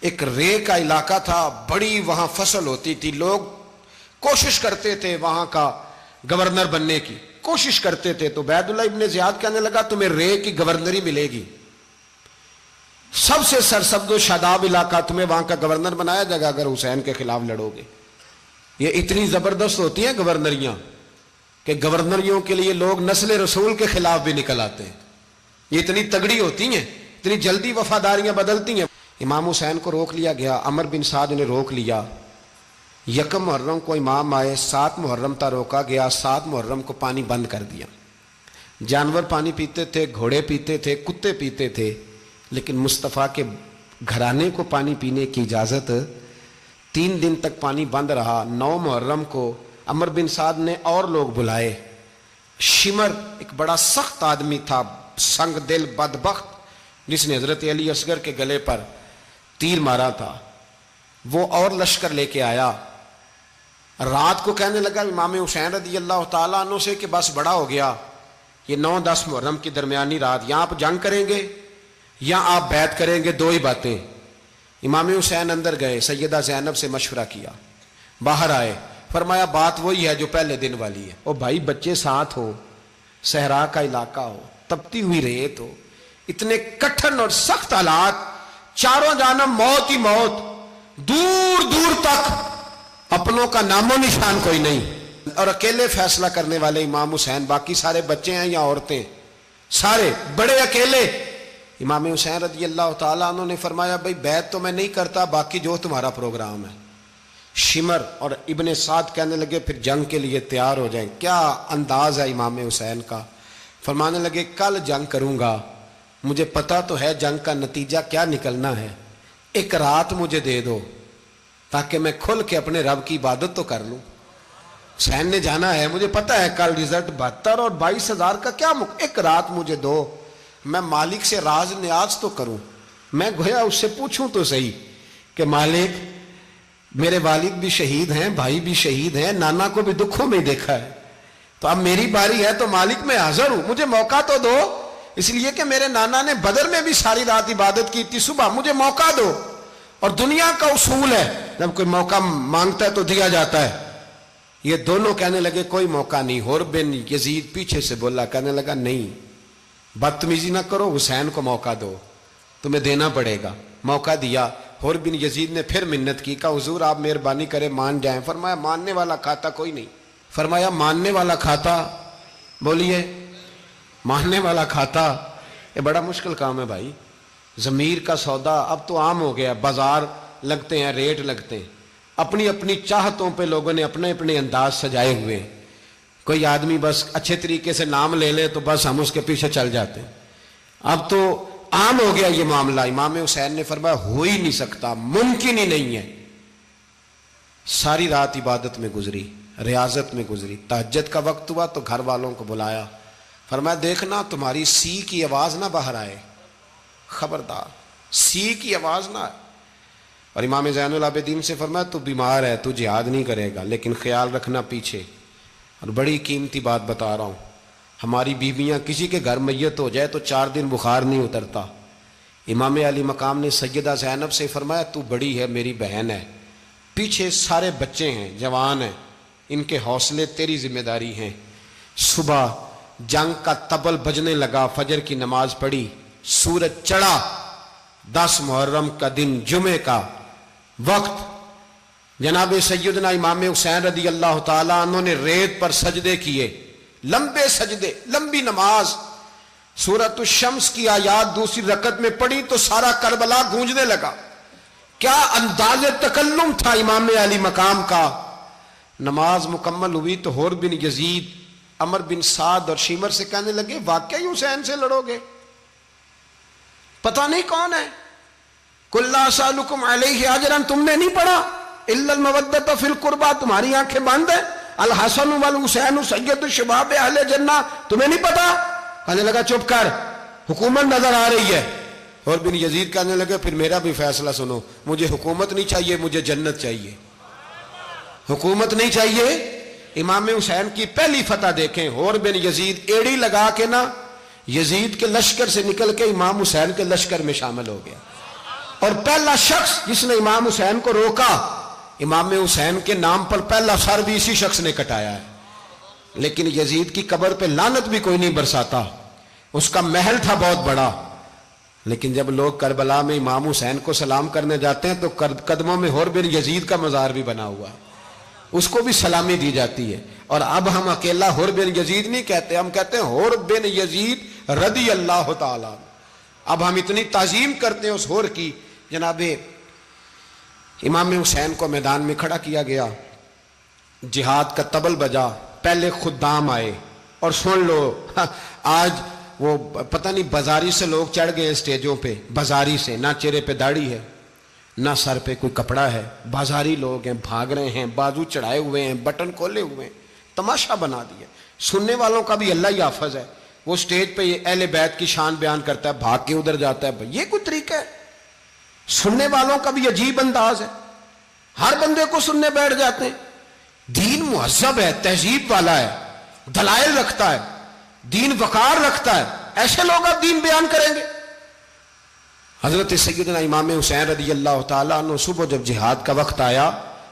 S1: ایک رے کا علاقہ تھا، بڑی وہاں فصل ہوتی تھی، لوگ کوشش کرتے تھے وہاں کا گورنر بننے کی، کوشش کرتے تھے۔ تو عبید اللہ ابن زیاد کہنے لگا تمہیں رے کی گورنری ملے گی، سب سے سرسبز و شاداب علاقہ، تمہیں وہاں کا گورنر بنایا جائے گا اگر حسین کے خلاف لڑو گے۔ یہ اتنی زبردست ہوتی ہیں گورنریاں کہ گورنریوں کے لیے لوگ نسل رسول کے خلاف بھی نکل آتے ہیں، یہ اتنی تگڑی ہوتی ہیں، اتنی جلدی وفاداریاں بدلتی ہیں۔ امام حسین کو روک لیا گیا، عمر بن سعد نے روک لیا۔ 1 محرم کو امام آئے، 7 محرم تا روکا گیا، 7 محرم کو پانی بند کر دیا۔ جانور پانی پیتے تھے، گھوڑے پیتے تھے، کتے پیتے تھے، لیکن مصطفیٰ کے گھرانے کو پانی پینے کی اجازت، 3 دن تک پانی بند رہا۔ 9 محرم کو عمر بن سعد نے اور لوگ بلائے۔ شمر ایک بڑا سخت آدمی تھا، سنگ دل بدبخت، جس نے حضرت علی اصغر کے گلے پر تیر مارا تھا، وہ اور لشکر لے کے آیا۔ رات کو کہنے لگا امام حسین رضی اللہ تعالیٰ عنہ سے کہ بس بڑا ہو گیا، یہ 9-10 محرم کی درمیانی رات، یہاں آپ جنگ کریں گے یا آپ بیعت کریں گے، 2 ہی باتیں۔ امام حسین اندر گئے، سیدہ زینب سے مشورہ کیا، باہر آئے، فرمایا بات وہی ہے جو پہلے دن والی ہے۔ او بھائی بچے ساتھ ہو، صحرا کا علاقہ ہو، تپتی ہوئی ریت ہو، اتنے کٹھن اور سخت حالات، چاروں جانب موت ہی موت، دور دور تک اپنوں کا نام و نشان کوئی نہیں، اور اکیلے فیصلہ کرنے والے امام حسین، باقی سارے بچے ہیں یا عورتیں، سارے بڑے اکیلے۔ امام حسین رضی اللہ تعالیٰ عنہ نے فرمایا بھائی بیعت تو میں نہیں کرتا، باقی جو تمہارا پروگرام ہے۔ شمر اور ابن سعد کہنے لگے پھر جنگ کے لیے تیار ہو جائیں۔ کیا انداز ہے امام حسین کا، فرمانے لگے کل جنگ کروں گا، مجھے پتا تو ہے جنگ کا نتیجہ کیا نکلنا ہے، 1 رات مجھے دے دو تاکہ میں کھل کے اپنے رب کی عبادت تو کر لوں۔ حسین نے جانا ہے، مجھے پتا ہے کل رزلٹ 72 اور 22,000 کا کیا 1 رات مجھے دو، میں مالک سے راز نیاز تو کروں، میں گویا اس سے پوچھوں تو صحیح کہ مالک میرے والد بھی شہید ہیں، بھائی بھی شہید ہیں، نانا کو بھی دکھوں میں دیکھا ہے، تو اب میری باری ہے تو مالک میں حاضر ہوں، مجھے موقع تو دو، اس لیے کہ میرے نانا نے بدر میں بھی ساری رات عبادت کی تھی، صبح مجھے موقع دو۔ اور دنیا کا اصول ہے جب کوئی موقع مانگتا ہے تو دیا جاتا ہے۔ یہ دونوں کہنے لگے کوئی موقع نہیں۔ حر بن یزید پیچھے سے بولا، کہنے لگا نہیں بدتمیزی نہ کرو، حسین کو موقع دو، تمہیں دینا پڑے گا۔ موقع دیا۔ حر بن یزید نے پھر منت کی، کہا حضور آپ مہربانی کریں مان جائیں۔ فرمایا ماننے والا کھاتا کوئی نہیں۔ فرمایا ماننے والا کھاتا، بولیے ماننے والا کھاتا، یہ بڑا مشکل کام ہے بھائی۔ ضمیر کا سودا اب تو عام ہو گیا، بازار لگتے ہیں، ریٹ لگتے ہیں، اپنی اپنی چاہتوں پہ لوگوں نے اپنے اپنے انداز سجائے ہوئے ہیں۔ کوئی آدمی بس اچھے طریقے سے نام لے لے تو بس ہم اس کے پیچھے چل جاتے ہیں۔ اب تو عام ہو گیا یہ معاملہ۔ امام حسین نے فرمایا ہو ہی نہیں سکتا، ممکن ہی نہیں ہے۔ ساری رات عبادت میں گزری، ریاضت میں گزری۔ تہجد کا وقت ہوا تو گھر والوں کو بلایا، فرمایا دیکھنا تمہاری سی کی آواز نہ باہر آئے، خبردار سی کی آواز نہ آئے۔ اور امام زین العابدین سے فرمایا تو بیمار ہے، تو جہاد نہیں کرے گا، لیکن خیال رکھنا پیچھے۔ اور بڑی قیمتی بات بتا رہا ہوں، ہماری بیویاں کسی کے گھر میت ہو جائے تو 4 دن بخار نہیں اترتا، امام علی مقام نے سیدہ زینب سے فرمایا تو بڑی ہے، میری بہن ہے، پیچھے سارے بچے ہیں، جوان ہیں، ان کے حوصلے تیری ذمہ داری ہیں۔ صبح جنگ کا طبل بجنے لگا، فجر کی نماز پڑھی، سورج چڑھا، 10 محرم کا دن، جمعے کا وقت، جناب سیدنا امام حسین رضی اللہ تعالیٰ عنہ نے ریت پر سجدے کیے، لمبے سجدے، لمبی نماز، سورۃ الشمس کی آیات دوسری رکعت میں پڑھی تو سارا کربلا گونجنے لگا۔ کیا انداز تکلم تھا امام علی مقام کا۔ نماز مکمل ہوئی تو حور بن یزید، عمر بن سعد اور شیمر سے کہنے لگے واقعی حسین سے لڑو گے؟ پتہ نہیں کون ہے۔ قل لا اسألکم علیہ اجرا، تم نے نہیں پڑھا؟ الا المودۃ فی القربى، تمہاری آنکھیں بند ہیں۔ الحسن والحسین سید الشباب اہل جنہ، تمہیں نہیں پتا؟ کہنے لگا چپ کر، حکومت نظر آ رہی ہے۔ اور بن یزید کہنے لگے پھر میرا بھی فیصلہ سنو، مجھے حکومت نہیں چاہیے، مجھے جنت چاہیے۔ حکومت نہیں چاہیے۔ امام حسین کی پہلی فتح دیکھیں، اور بن یزید ایڑی لگا کے نا یزید کے لشکر سے نکل کے امام حسین کے لشکر میں شامل ہو گیا، اور پہلا شخص جس نے امام حسین کو روکا، امام حسین کے نام پر پہلا سر بھی اسی شخص نے کٹایا ہے۔ لیکن یزید کی قبر پہ لعنت بھی کوئی نہیں برساتا، اس کا محل تھا بہت بڑا، لیکن جب لوگ کربلا میں امام حسین کو سلام کرنے جاتے ہیں تو قدموں میں حور بن یزید کا مزار بھی بنا ہوا ہے، اس کو بھی سلامی دی جاتی ہے۔ اور اب ہم اکیلا حور بن یزید نہیں کہتے، ہم کہتے ہیں حور بن یزید رضی اللہ تعالیٰ۔ اب ہم اتنی تعظیم کرتے ہیں اس حور کی۔ جناب امام حسین کو میدان میں کھڑا کیا گیا، جہاد کا طبل بجا، پہلے خدام آئے، اور سن لو آج وہ پتہ نہیں بازاری سے لوگ چڑھ گئے اسٹیجوں پہ، بازاری سے، نہ چہرے پہ داڑھی ہے، نہ سر پہ کوئی کپڑا ہے، بازاری لوگ ہیں، بھاگ رہے ہیں، بازو چڑھائے ہوئے ہیں، بٹن کھولے ہوئے ہیں، تماشا بنا دیا۔ سننے والوں کا بھی اللہ ہی حافظ ہے، وہ سٹیج پہ یہ اہل بیت کی شان بیان کرتا ہے، بھاگ کے ادھر جاتا ہے، یہ کوئی طریقہ ہے؟ سننے والوں کا بھی عجیب انداز ہے، ہر بندے کو سننے بیٹھ جاتے ہیں۔ دین مہذب ہے، تہذیب والا ہے، دلائل رکھتا ہے، دین وقار رکھتا ہے، ایسے لوگ اب دین بیان کریں گے؟ حضرت سیدنا امام حسین رضی اللہ تعالیٰ عنہ صبح جب جہاد کا وقت آیا،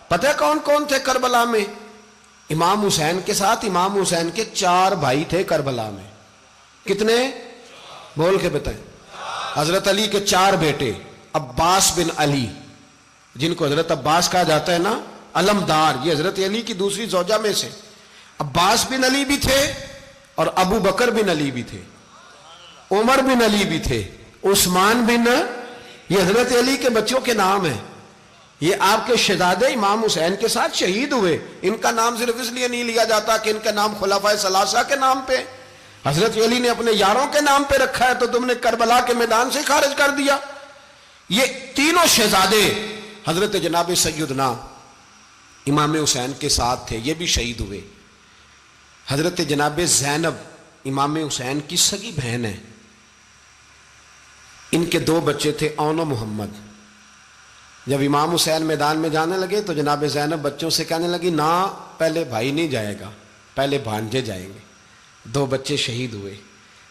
S1: پتہ ہے کون کون تھے کربلا میں؟ امام حسین کے ساتھ امام حسین کے 4 بھائی تھے کربلا میں۔ کتنے؟ بول کے بتائیں۔ حضرت علی کے 4 بیٹے، عباس بن علی، جن کو حضرت عباس کہا جاتا ہے نا، علمدار، یہ حضرت علی کی دوسری زوجہ میں سے عباس بن علی بھی تھے، اور ابو بکر بن علی بھی تھے، عمر بن علی بھی تھے، عثمان بن، یہ حضرت علی کے بچوں کے نام ہیں۔ یہ آپ کے شہزادے امام حسین کے ساتھ شہید ہوئے، ان کا نام صرف اس لیے نہیں لیا جاتا کہ ان کا نام خلفائے ثلاثہ کے نام پہ، حضرت علی نے اپنے یاروں کے نام پہ رکھا ہے، تو تم نے کربلا کے میدان سے خارج کر دیا۔ یہ تینوں شہزادے حضرت جناب سیدنا امام حسین کے ساتھ تھے، یہ بھی شہید ہوئے۔ حضرت جناب زینب امام حسین کی سگی بہن ہے، ان کے 2 بچے تھے، اون و محمد۔ جب امام حسین میدان میں جانے لگے تو جناب زینب بچوں سے کہنے لگی نہ، پہلے بھائی نہیں جائے گا، پہلے بھانجے جائیں گے۔ 2 بچے شہید ہوئے۔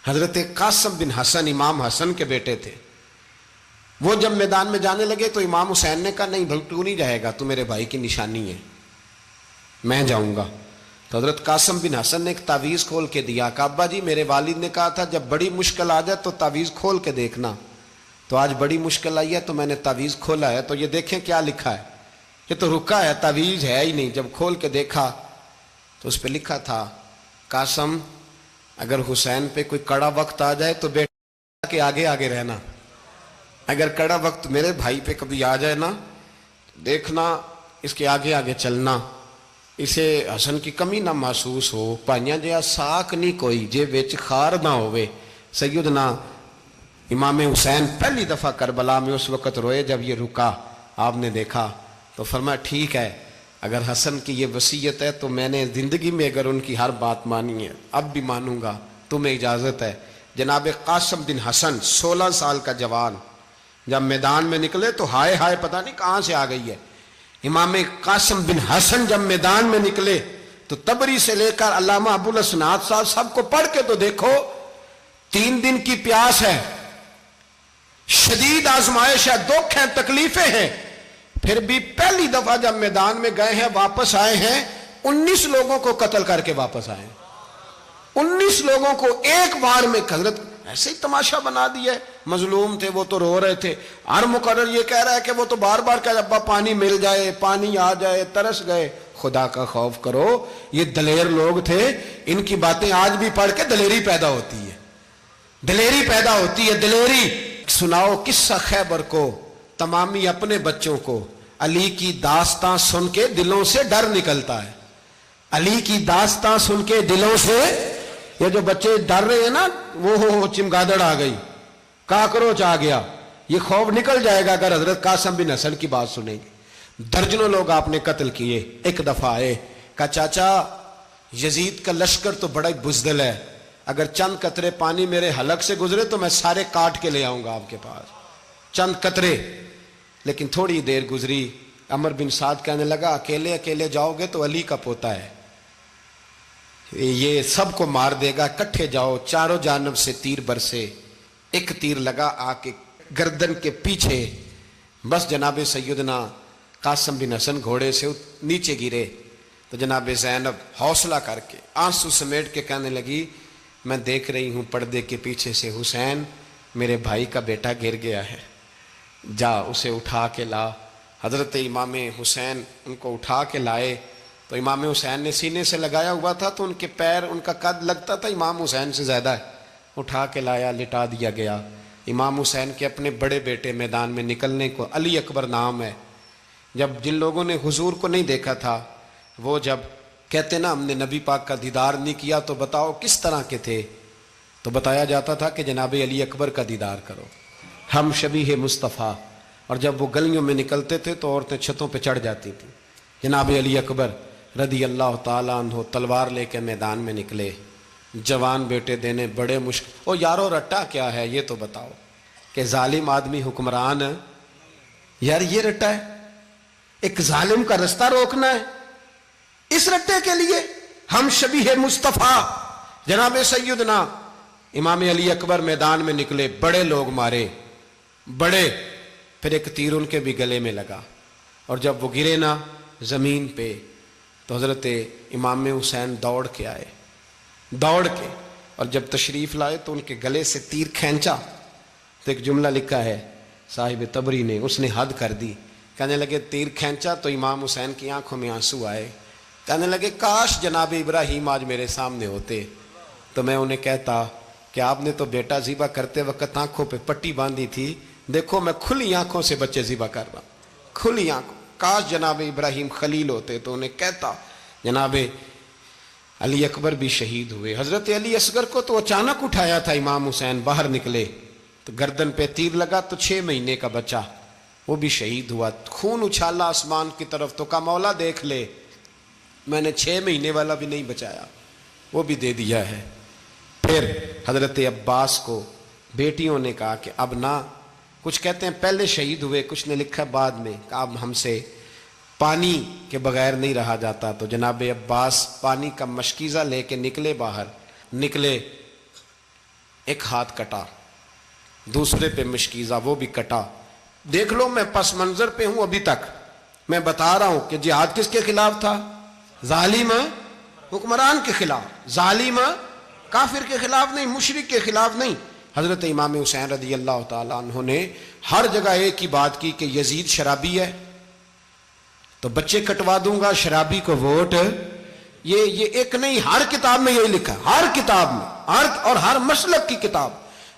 S1: حضرت قاسم بن حسن امام حسن کے بیٹے تھے، وہ جب میدان میں جانے لگے تو امام حسین نے کہا نہیں بھائی تو نہیں جائے گا، تو میرے بھائی کی نشانی ہے، میں جاؤں گا۔ تو حضرت قاسم بن حسن نے ایک تعویذ کھول کے دیا کہ ابا جی میرے والد نے کہا تھا جب بڑی مشکل آ جائے تو تعویذ کھول کے دیکھنا، تو آج بڑی مشکل آئی ہے تو میں نے تعویذ کھولا ہے، تو یہ دیکھیں کیا لکھا ہے، یہ تو رکا ہے، تعویذ ہے ہی نہیں۔ جب کھول کے دیکھا تو اس پہ لکھا تھا قاسم اگر حسین پہ کوئی کڑا وقت آ جائے تو بیٹا کے آگے آگے رہنا، اگر کڑا وقت میرے بھائی پہ کبھی آ جائے نا دیکھنا اس کے آگے آگے چلنا، اسے حسن کی کمی نہ محسوس ہو، پائیاں جہاں ساک نہیں کوئی جے وچ خار نہ ہوئے۔ سیدنا امام حسین پہلی دفعہ کربلا میں اس وقت روئے جب یہ رکا، آپ نے دیکھا تو فرمایا ٹھیک ہے، اگر حسن کی یہ وصیت ہے تو میں نے زندگی میں اگر ان کی ہر بات مانی ہے اب بھی مانوں گا، تمہیں اجازت ہے۔ جناب قاسم بن حسن 16 سال کا جوان جب میدان میں نکلے تو ہائے ہائے پتہ نہیں کہاں سے آ گئی ہے۔ امام قاسم بن حسن جب میدان میں نکلے تو تبری سے لے کر علامہ ابو الاسناد صاحب سب کو پڑھ کے تو دیکھو، 3 دن کی پیاس ہے، شدید آزمائش ہے، دکھ ہیں، تکلیفیں ہیں، پھر بھی پہلی دفعہ جب میدان میں گئے ہیں واپس آئے ہیں 19 لوگوں کو قتل کر کے واپس آئے ہیں۔ 19 لوگوں کو ایک بار میں حضرت ایسے ہی تماشا بنا دیا ہے۔ مظلوم تھے وہ تو رو رہے تھے، ہر مقرر یہ کہہ رہا ہے کہ وہ تو بار بار کہ ابا پانی مل جائے، پانی آ جائے، ترس گئے۔ خدا کا خوف کرو، یہ دلیر لوگ تھے، ان کی باتیں آج بھی پڑھ کے دلیری پیدا ہوتی ہے، دلیری پیدا ہوتی ہے، دلیری۔ سناؤ قصہ خیبر کو تمامی اپنے بچوں کو، علی کی داستان سن کے دلوں سے ڈر نکلتا ہے، علی کی داستان سن کے دلوں سے، یہ جو بچے ڈر رہے ہیں نا، وہ چمگادڑ آ گئی، کاکروچ آ گیا، یہ خوف نکل جائے گا اگر حضرت قاسم بن حسن کی بات سنیں گے۔ درجنوں لوگ آپ نے قتل کیے۔ ایک دفعہ آئے، کہا چاچا یزید کا لشکر تو بڑا ہی بزدل ہے، اگر چند قطرے پانی میرے حلق سے گزرے تو میں سارے کاٹ کے لے آؤں گا آپ کے پاس، چند قطرے۔ لیکن تھوڑی دیر گزری، عمر بن سعد کہنے لگا اکیلے اکیلے جاؤ گے تو علی کا پوتا ہے، یہ سب کو مار دے گا، کٹھے جاؤ۔ چاروں جانب سے تیر برسے، ایک تیر لگا آ کے گردن کے پیچھے، بس جناب سیدنا قاسم بن حسن گھوڑے سے نیچے گرے تو جناب زینب حوصلہ کر کے آنسو سمیٹ کے کہنے لگی میں دیکھ رہی ہوں پردے کے پیچھے سے حسین میرے بھائی کا بیٹا گر گیا ہے، جا اسے اٹھا کے لا۔ حضرت امام حسین ان کو اٹھا کے لائے تو امام حسین نے سینے سے لگایا ہوا تھا تو ان کے پیر، ان کا قد لگتا تھا امام حسین سے زیادہ ہے، اٹھا کے لایا، لٹا دیا گیا۔ امام حسین کے اپنے بڑے بیٹے میدان میں نکلنے کو، علی اکبر نام ہے، جب جن لوگوں نے حضور کو نہیں دیکھا تھا وہ جب کہتے نا ہم نے نبی پاک کا دیدار نہیں کیا تو بتاؤ کس طرح کے تھے، تو بتایا جاتا تھا کہ جناب علی اکبر کا دیدار کرو، ہم شبیہ مصطفیٰ۔ اور جب وہ گلیوں میں نکلتے تھے تو عورتیں چھتوں پہ چڑھ جاتی تھیں۔ جناب علی اکبر رضی اللہ تعالیٰ عنہ تلوار لے کے میدان میں نکلے، جوان بیٹے دینے بڑے مشکل۔ او یارو رٹا کیا ہے یہ تو بتاؤ، کہ ظالم آدمی حکمران، یار یہ رٹا ہے، ایک ظالم کا رستہ روکنا ہے، اس رٹے کے لیے ہم شبیہ مصطفیٰ۔ جناب سیدنا امام علی اکبر میدان میں نکلے، بڑے لوگ مارے، بڑے، پھر ایک تیر ان کے بھی گلے میں لگا، اور جب وہ گرے نا زمین پہ تو حضرت امام حسین دوڑ کے آئے، دوڑ کے، اور جب تشریف لائے تو ان کے گلے سے تیر کھینچا تو ایک جملہ لکھا ہے صاحب تبری نے، اس نے حد کر دی، کہنے لگے تیر کھینچا تو امام حسین کی آنکھوں میں آنسو آئے، کہنے لگے کاش جناب ابراہیم آج میرے سامنے ہوتے تو میں انہیں کہتا کہ آپ نے تو بیٹا ذبح کرتے وقت آنکھوں پہ پٹی باندھی تھی، دیکھو میں کھلی آنکھوں سے بچے ذبح کر رہا ہوں، کھلی آنکھوں، کاش جناب ابراہیم خلیل ہوتے تو انہیں کہتا۔ جناب علی اکبر بھی شہید ہوئے۔ حضرت علی اصغر کو تو اچانک اٹھایا تھا امام حسین، باہر نکلے تو گردن پہ تیر لگا تو 6 مہینے کا بچہ وہ بھی شہید ہوا، خون اچھالا آسمان کی طرف تو کہا مولا دیکھ لے میں نے 6 مہینے والا بھی نہیں بچایا، وہ بھی دے دیا ہے۔ پھر حضرت عباس کو بیٹیوں نے کہا کہ اب نہ، کچھ کہتے ہیں پہلے شہید ہوئے، کچھ نے لکھا بعد میں، کہ اب ہم سے پانی کے بغیر نہیں رہا جاتا، تو جناب عباس پانی کا مشکیزہ لے کے نکلے، باہر نکلے، ایک ہاتھ کٹا، دوسرے پہ مشکیزہ وہ بھی کٹا۔ دیکھ لو میں پس منظر پہ ہوں ابھی تک، میں بتا رہا ہوں کہ جہاد کس کے خلاف تھا؟ ظالم حکمران کے خلاف، ظالم کافر کے خلاف نہیں، مشرک کے خلاف نہیں۔ حضرت امام حسین رضی اللہ تعالیٰ عنہ نے ہر جگہ ایک ہی بات کی کہ یزید شرابی ہے تو بچے کٹوا دوں گا، شرابی کو ووٹ، یہ ایک نہیں، ہر کتاب میں یہی لکھا، ہر کتاب میں، اور ہر مسلک کی کتاب۔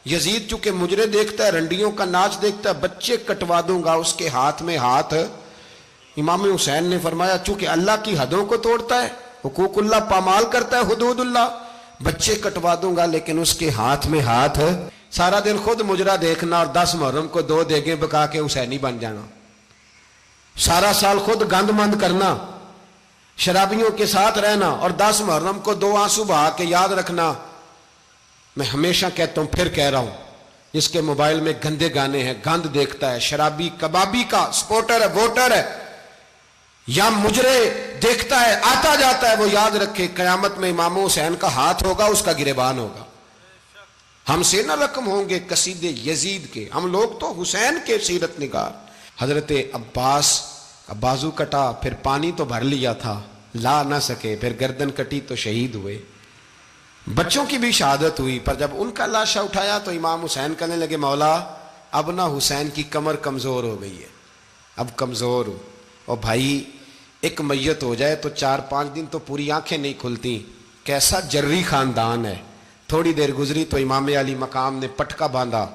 S1: یزید چونکہ مجرے دیکھتا ہے، رنڈیوں کا ناچ دیکھتا ہے، بچے کٹوا دوں گا، اس کے ہاتھ میں ہاتھ۔ امام حسین نے فرمایا چونکہ اللہ کی حدوں کو توڑتا ہے، حقوق اللہ پامال کرتا ہے، حدود اللہ، بچے کٹوا دوں گا لیکن اس کے ہاتھ میں ہاتھ۔ سارا دن خود مجرا دیکھنا اور 10 محرم کو 2 دیگیں پکا کے حسینی بن جانا، سارا سال خود گند مند کرنا، شرابیوں کے ساتھ رہنا، اور 10 محرم کو 2 آنسو بہا کے یاد رکھنا۔ میں ہمیشہ کہتا ہوں، پھر کہہ رہا ہوں، جس کے موبائل میں گندے گانے ہیں، گند دیکھتا ہے، شرابی کبابی کا سپورٹر ہے، ووٹر ہے، یا مجرے دیکھتا ہے آتا جاتا ہے، وہ یاد رکھے قیامت میں امام حسین کا ہاتھ ہوگا، اس کا گریبان ہوگا۔ ہم سے نہ رقم ہوں گے قصیدے یزید کے، ہم لوگ تو حسین کے سیرت نگار۔ حضرت عباس کا بازو کٹا، پھر پانی تو بھر لیا تھا، لا نہ سکے، پھر گردن کٹی تو شہید ہوئے۔ بچوں کی بھی شہادت ہوئی، پر جب ان کا لاشا اٹھایا تو امام حسین کہنے لگے مولا اب نہ حسین کی کمر کمزور ہو گئی ہے، اب کمزور ہو، اور بھائی ایک میت ہو جائے تو 4-5 دن تو پوری آنکھیں نہیں کھلتی، کیسا جری خاندان ہے۔ تھوڑی دیر گزری تو امام علی مقام نے پٹکا باندھا،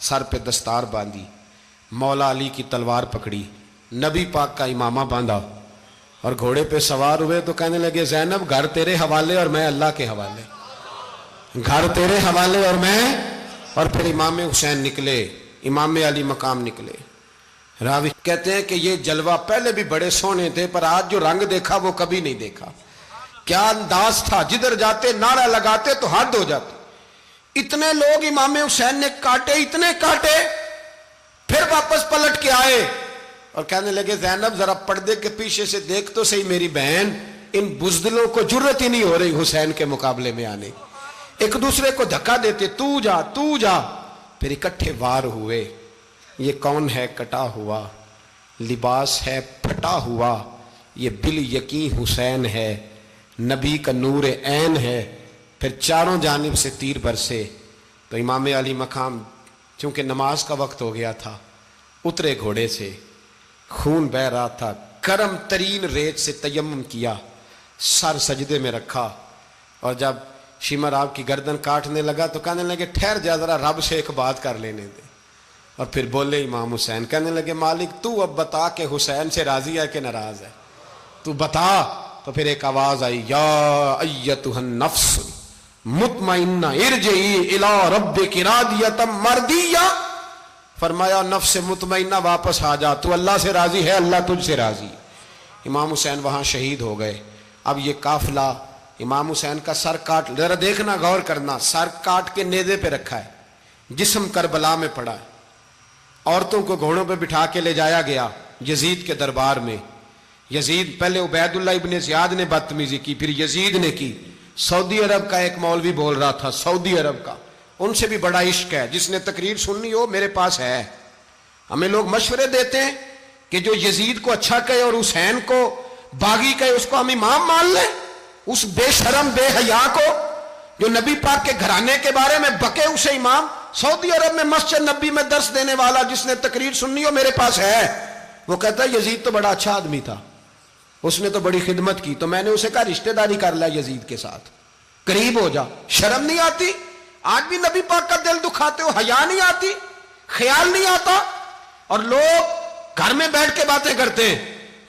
S1: سر پہ دستار باندھی، مولا علی کی تلوار پکڑی، نبی پاک کا امامہ باندھا اور گھوڑے پہ سوار ہوئے تو کہنے لگے زینب گھر تیرے حوالے اور میں اللہ کے حوالے، گھر تیرے حوالے اور میں، اور پھر امام حسین نکلے، امام علی مقام نکلے۔ راوی کہتے ہیں کہ یہ جلوہ پہلے بھی بڑے سونے تھے، پر آج جو رنگ دیکھا وہ کبھی نہیں دیکھا۔ کیا انداز تھا، جدھر جاتے نعرہ لگاتے تو حد ہو جاتے۔ اتنے لوگ امام حسین نے کاٹے، اتنے کاٹے، پھر واپس پلٹ کے آئے اور کہنے لگے زینب ذرا پردے کے پیچھے سے دیکھ تو صحیح میری بہن، ان بزدلوں کو جرت ہی نہیں ہو رہی حسین کے مقابلے میں آنے، ایک دوسرے کو دھکا دیتے، تو جا تو جا، پھر اکٹھے وار ہوئے۔ یہ کون ہے کٹا ہوا، لباس ہے پھٹا ہوا، یہ بال یقین حسین ہے، نبی کا نور عین ہے۔ پھر چاروں جانب سے تیر برسے تو امام علی مقام چونکہ نماز کا وقت ہو گیا تھا، اترے گھوڑے سے، خون بہ رہا تھا، گرم ترین ریت سے تیمم کیا، سر سجدے میں رکھا، اور جب شمر آپ کی گردن کاٹنے لگا تو کہنے لگے ٹھہر جا ذرا رب سے ایک بات کر لینے دے، اور پھر بولے امام حسین، کہنے لگے مالک تو اب بتا کہ حسین سے راضی ہے کہ ناراض ہے، تو بتا۔ تو پھر ایک آواز آئی، یا ایتھا النفس مطمئنہ ارجعی الی ربک راضیۃ مرضیہ، فرمایا نفس مطمئنہ واپس آ جا، تو اللہ سے راضی ہے، اللہ تجھ سے راضی۔ امام حسین وہاں شہید ہو گئے۔ اب یہ قافلہ امام حسین کا سر کاٹ، ذرا دیکھنا غور کرنا، سر کاٹ کے نیزے پہ رکھا ہے، جسم کربلا میں پڑا ہے، عورتوں کو گھوڑوں پہ بٹھا کے لے جایا گیا یزید کے دربار میں۔ یزید پہلے عبید اللہ ابن زیاد نے بدتمیزی کی، پھر یزید نے کی۔ سعودی عرب کا ایک مولوی بول رہا تھا، سعودی عرب کا، ان سے بھی بڑا عشق ہے، جس نے تقریر سننی ہو میرے پاس ہے۔ ہمیں لوگ مشورے دیتے ہیں کہ جو یزید کو اچھا کہے اور حسین کو باغی کہے اس کو ہم امام مان لیں، اس بے شرم بے حیا کو جو نبی پاک کے گھرانے کے بارے میں بکے اسے امام۔ سعودی عرب میں مسجد نبی میں درس دینے والا جس نے تقریر سننی ہو میرے پاس ہے، وہ کہتا ہے یزید تو بڑا اچھا آدمی تھا، اس نے تو بڑی خدمت کی، تو میں نے اسے کہا رشتہ داری کر لیا یزید کے ساتھ، قریب ہو جا۔ شرم نہیں آتی؟ آج بھی نبی پاک کا دل دکھاتے ہو، حیا نہیں آتی، خیال نہیں آتا؟ اور لوگ گھر میں بیٹھ کے باتیں کرتے ہیں،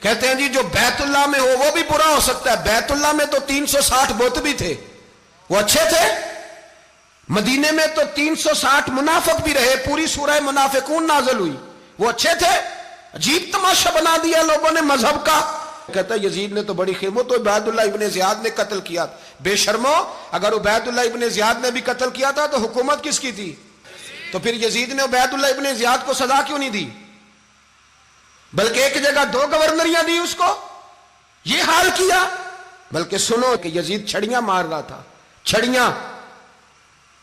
S1: کہتے ہیں جی جو بیت اللہ میں ہو وہ بھی برا ہو سکتا ہے۔ بیت اللہ میں تو 360 بت بھی تھے، وہ اچھے تھے۔ مدینے میں تو 360 منافق بھی رہے، پوری سورہ منافقون نازل ہوئی، وہ اچھے تھے۔ عجیب تماشا بنا دیا لوگوں نے مذہب کا۔ کہتا ہے یزید نے تو بڑی خدمت، تو عبید اللہ ابن زیاد نے قتل کیا۔ بے شرمو، اگر عبید اللہ ابن زیاد نے بھی قتل کیا تھا تو حکومت کس کی تھی؟ تو پھر یزید نے عبید اللہ ابن زیاد کو سزا کیوں نہیں دی، بلکہ ایک جگہ 2 گورنریاں دی اس کو، یہ حال کیا؟ بلکہ سنو کہ یزید چھڑیاں مار رہا تھا، چھڑیاں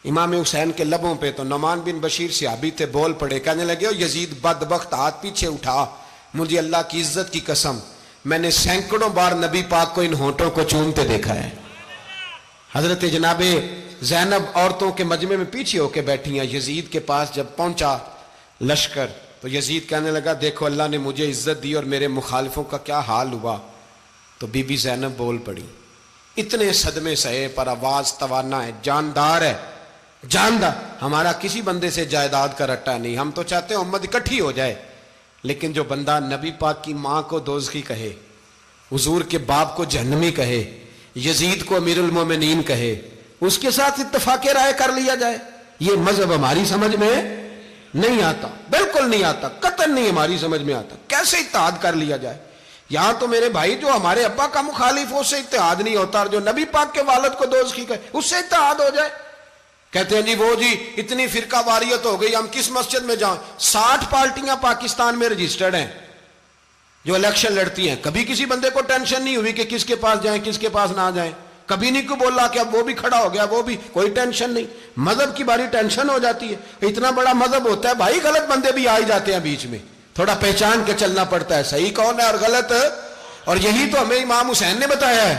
S1: امام حسین کے لبوں پہ، تو نعمان بن بشیر صحابی تھے، بول پڑے، کہنے لگے یزید بدبخت ہاتھ پیچھے اٹھا، مجھے اللہ کی عزت کی قسم میں نے سینکڑوں بار نبی پاک کو ان ہونٹوں کو چومتے دیکھا ہے۔ حضرت جناب زینب عورتوں کے مجمع میں پیچھے ہو کے بیٹھی ہیں، یزید کے پاس جب پہنچا لشکر تو یزید کہنے لگا دیکھو اللہ نے مجھے عزت دی اور میرے مخالفوں کا کیا حال ہوا۔ تو بی بی زینب بول پڑی، اتنے صدمے سہے پر آواز توانا ہے، جاندار ہے، جاندار۔ ہمارا کسی بندے سے جائیداد کا رٹا نہیں، ہم تو چاہتے ہیں امت اکٹھی ہو جائے، لیکن جو بندہ نبی پاک کی ماں کو دوزخی کہے، حضور کے باپ کو جہنمی کہے، یزید کو امیر المومنین کہے، اس کے ساتھ اتفاق رائے کر لیا جائے، یہ مذہب ہماری سمجھ میں نہیں آتا، بالکل نہیں آتا، قطعاً نہیں ہماری سمجھ میں آتا۔ کیسے اتحاد کر لیا جائے؟ یہاں تو میرے بھائی جو ہمارے ابا کا مخالف ہو اس سے اتحاد نہیں ہوتا، اور جو نبی پاک کے والد کو دوزخی کہے اس سے اتحاد ہو جائے۔ کہتے ہیں جی وہ جی اتنی فرقہ واریت ہو گئی، ہم کس مسجد میں جائیں؟ 60 پارٹیاں پاکستان میں رجسٹرڈ ہیں جو الیکشن لڑتی ہیں، کبھی کسی بندے کو ٹینشن نہیں ہوئی کہ کس کے پاس جائیں کس کے پاس نہ جائیں۔ کبھی نہیں کو بولا کہ اب وہ بھی کھڑا ہو گیا, وہ بھی, کوئی ٹینشن نہیں. مذہب کی باری ٹینشن ہو جاتی ہے. اتنا بڑا مذہب ہوتا ہے بھائی, غلط بندے بھی آ ہی جاتے ہیں بیچ میں, تھوڑا پہچان کے چلنا پڑتا ہے صحیح کون ہے اور غلط. اور یہی تو ہمیں امام حسین نے بتایا ہے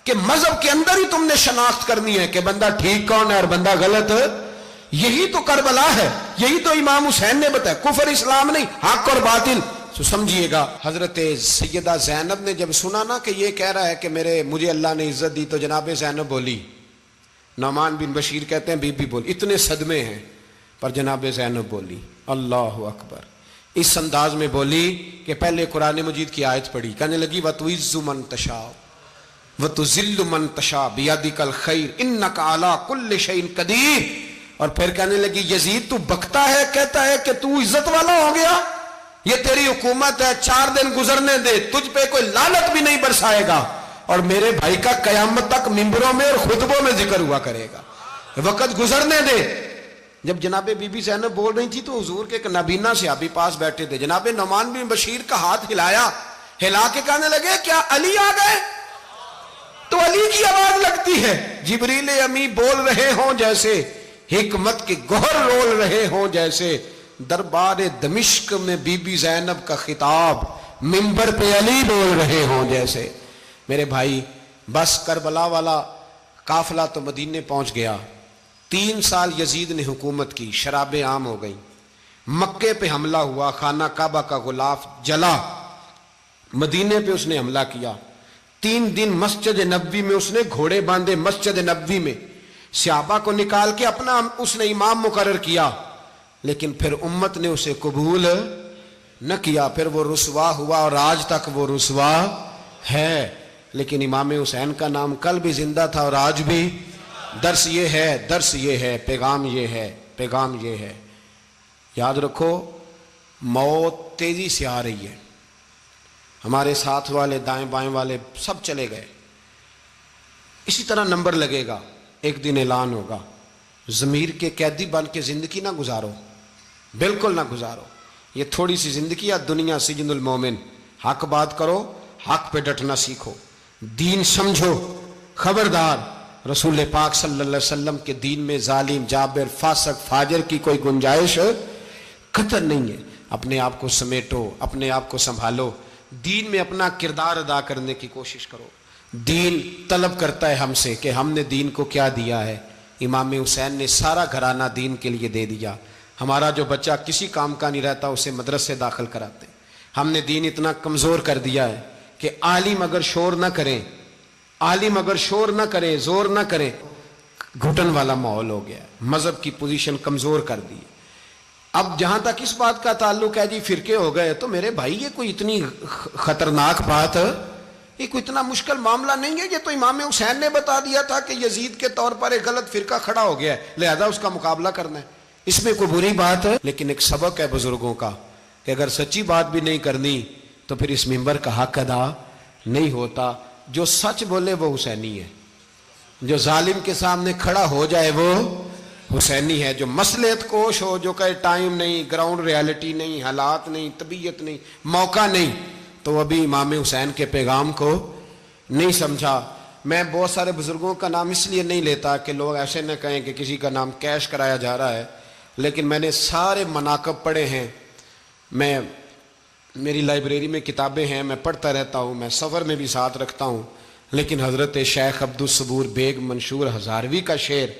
S1: کہ مذہب کے اندر ہی تم نے شناخت کرنی ہے کہ بندہ ٹھیک کون ہے اور بندہ غلط. یہی تو کربلا ہے, یہی تو امام حسین نے بتایا, کفر اسلام نہیں, حق اور باطل. تو سمجھیے گا, حضرت سیدہ زینب نے جب سنا نا کہ یہ کہہ رہا ہے کہ مجھے اللہ نے عزت دی, تو جناب زینب بولی, نعمان بن بشیر کہتے ہیں بی بی بولی, اتنے صدمے ہیں پر جناب زینب بولی اللہ اکبر, اس انداز میں بولی کہ پہلے قرآن مجید کی آیت پڑھی, کہنے لگی وَتُعِزُّ مَن تَشَاءُ وَتُذِلُّ مَن تَشَاءُ بِيَدِكَ الْخَيْرُ إِنَّكَ عَلَىٰ كُلِّ شَيْءٍ قَدِيرٌ. اور پھر کہنے لگی یزید تو بکتا ہے, کہتا ہے کہ تو عزت والا ہو گیا, یہ تیری حکومت ہے, 4 دن گزرنے دے, تجھ پہ کوئی لعنت بھی نہیں برسائے گا, اور میرے بھائی کا قیامت تک ممبروں میں اور خطبوں میں ذکر ہوا کرے گا, وقت گزرنے دے. جب جناب بی بی زینب بول رہی تھی تو حضور کے ایک نابینا صحابی پاس بیٹھے تھے, جناب نعمان بن بشیر کا ہاتھ ہلایا, ہلا کے کہنے لگے کیا علی آ گئے؟ تو علی کی آواز لگتی ہے, جبریل امی بول رہے ہوں جیسے, حکمت کے گوہر رول رہے ہوں جیسے, دربار دمشق میں بی بی زینب کا خطاب منبر پہ علی بول رہے ہوں جیسے. میرے بھائی بس کربلا والا قافلہ تو مدینے پہنچ گیا, 3 سال یزید نے حکومت کی, شرابیں عام ہو گئیں, مکے پہ حملہ ہوا, خانہ کعبہ کا غلاف جلا, مدینے پہ اس نے حملہ کیا, 3 دن مسجد نبوی میں اس نے گھوڑے باندھے, مسجد نبوی میں صحابہ کو نکال کے اپنا اس نے امام مقرر کیا, لیکن پھر امت نے اسے قبول نہ کیا, پھر وہ رسوا ہوا اور آج تک وہ رسوا ہے. لیکن امام حسین کا نام کل بھی زندہ تھا اور آج بھی. درس یہ ہے, پیغام یہ ہے, پیغام یہ ہے, یاد رکھو موت تیزی سے آ رہی ہے. ہمارے ساتھ والے دائیں بائیں والے سب چلے گئے, اسی طرح نمبر لگے گا, ایک دن اعلان ہوگا. ضمیر کے قیدی بن کے زندگی نہ گزارو, بالکل نہ گزارو. یہ تھوڑی سی زندگی ہے دنیا سجن المومن. حق بات کرو, حق پہ ڈٹنا سیکھو, دین سمجھو. خبردار, رسول پاک صلی اللہ علیہ وسلم کے دین میں ظالم, جابر, فاسق, فاجر کی کوئی گنجائش قطر نہیں ہے. اپنے آپ کو سمیٹو, اپنے آپ کو سنبھالو, دین میں اپنا کردار ادا کرنے کی کوشش کرو. دین طلب کرتا ہے ہم سے کہ ہم نے دین کو کیا دیا ہے. امام حسین نے سارا گھرانہ دین کے لیے دے دیا. ہمارا جو بچہ کسی کام کا نہیں رہتا اسے مدرسے داخل کراتے. ہم نے دین اتنا کمزور کر دیا ہے کہ عالم اگر شور نہ کریں, عالم اگر شور نہ کریں, زور نہ کریں, گھٹن والا ماحول ہو گیا. مذہب کی پوزیشن کمزور کر دی. اب جہاں تک اس بات کا تعلق ہے جی فرقے ہو گئے, تو میرے بھائی یہ کوئی اتنی خطرناک بات, یہ کوئی اتنا مشکل معاملہ نہیں ہے. یہ تو امام حسین نے بتا دیا تھا کہ یزید کے طور پر ایک غلط فرقہ کھڑا ہو گیا ہے, لہذا اس کا مقابلہ کرنا ہے. اس میں کوئی بری بات ہے, لیکن ایک سبق ہے بزرگوں کا کہ اگر سچی بات بھی نہیں کرنی تو پھر اس منبر کا حق ادا نہیں ہوتا. جو سچ بولے وہ حسینی ہے, جو ظالم کے سامنے کھڑا ہو جائے وہ حسینی ہے. جو مصلحت کوش ہو, جو کہے ٹائم نہیں, گراؤنڈ ریالٹی نہیں, حالات نہیں, طبیعت نہیں, موقع نہیں, تو ابھی امام حسین کے پیغام کو نہیں سمجھا. میں بہت سارے بزرگوں کا نام اس لیے نہیں لیتا کہ لوگ ایسے نہ کہیں کہ کسی کا نام کیش کرایا جا رہا ہے, لیکن میں نے سارے مناقب پڑھے ہیں. میری لائبریری میں کتابیں ہیں, میں پڑھتا رہتا ہوں, میں سفر میں بھی ساتھ رکھتا ہوں. لیکن حضرت شیخ عبدالصبور بیگ منشور ہزاروی کا شعر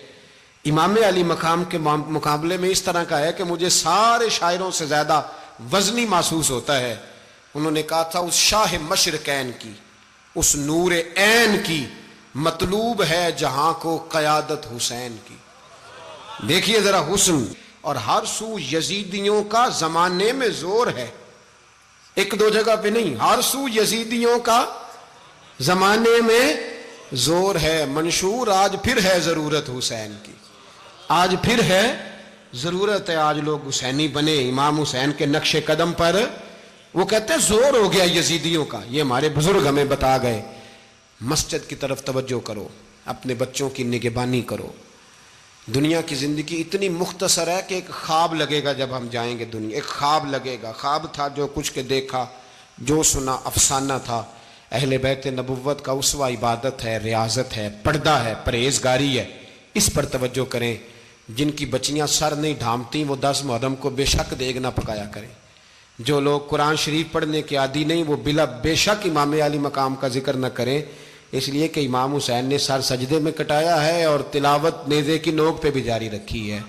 S1: امام علی مقام کے مقابلے میں اس طرح کا ہے کہ مجھے سارے شاعروں سے زیادہ وزنی محسوس ہوتا ہے. انہوں نے کہا تھا اس شاہ مشرقین کی, اس نور عین کی, مطلوب ہے جہاں کو قیادت حسین کی. دیکھیے ذرا حسن, اور ہر سو یزیدیوں کا زمانے میں زور ہے, ایک دو جگہ پہ نہیں, ہر سو یزیدیوں کا زمانے میں زور ہے. منشور آج پھر ہے ضرورت حسین کی, آج پھر ہے ضرورت ہے, آج لوگ حسینی بنے, امام حسین کے نقش قدم پر. وہ کہتے ہیں زور ہو گیا یزیدیوں کا. یہ ہمارے بزرگ ہمیں بتا گئے. مسجد کی طرف توجہ کرو, اپنے بچوں کی نگہبانی کرو. دنیا کی زندگی اتنی مختصر ہے کہ ایک خواب لگے گا جب ہم جائیں گے دنیا, ایک خواب لگے گا. خواب تھا جو کچھ کے دیکھا, جو سنا افسانہ تھا. اہل بیت نبوت کا اسوہ عبادت ہے، ریاضت ہے، پردہ ہے، پرہیزگاری ہے، اس پر توجہ کریں۔ جن کی بچیاں سر نہیں ڈھانپتی وہ 10 محرم کو بے شک دیگ نہ پکایا کریں۔ جو لوگ قرآن شریف پڑھنے کے عادی نہیں وہ بے شک امام علی مقام کا ذکر نہ کریں، اس لیے کہ امام حسین نے سر سجدے میں کٹایا ہے اور تلاوت نیزے کی نوک پہ بھی جاری رکھی ہے۔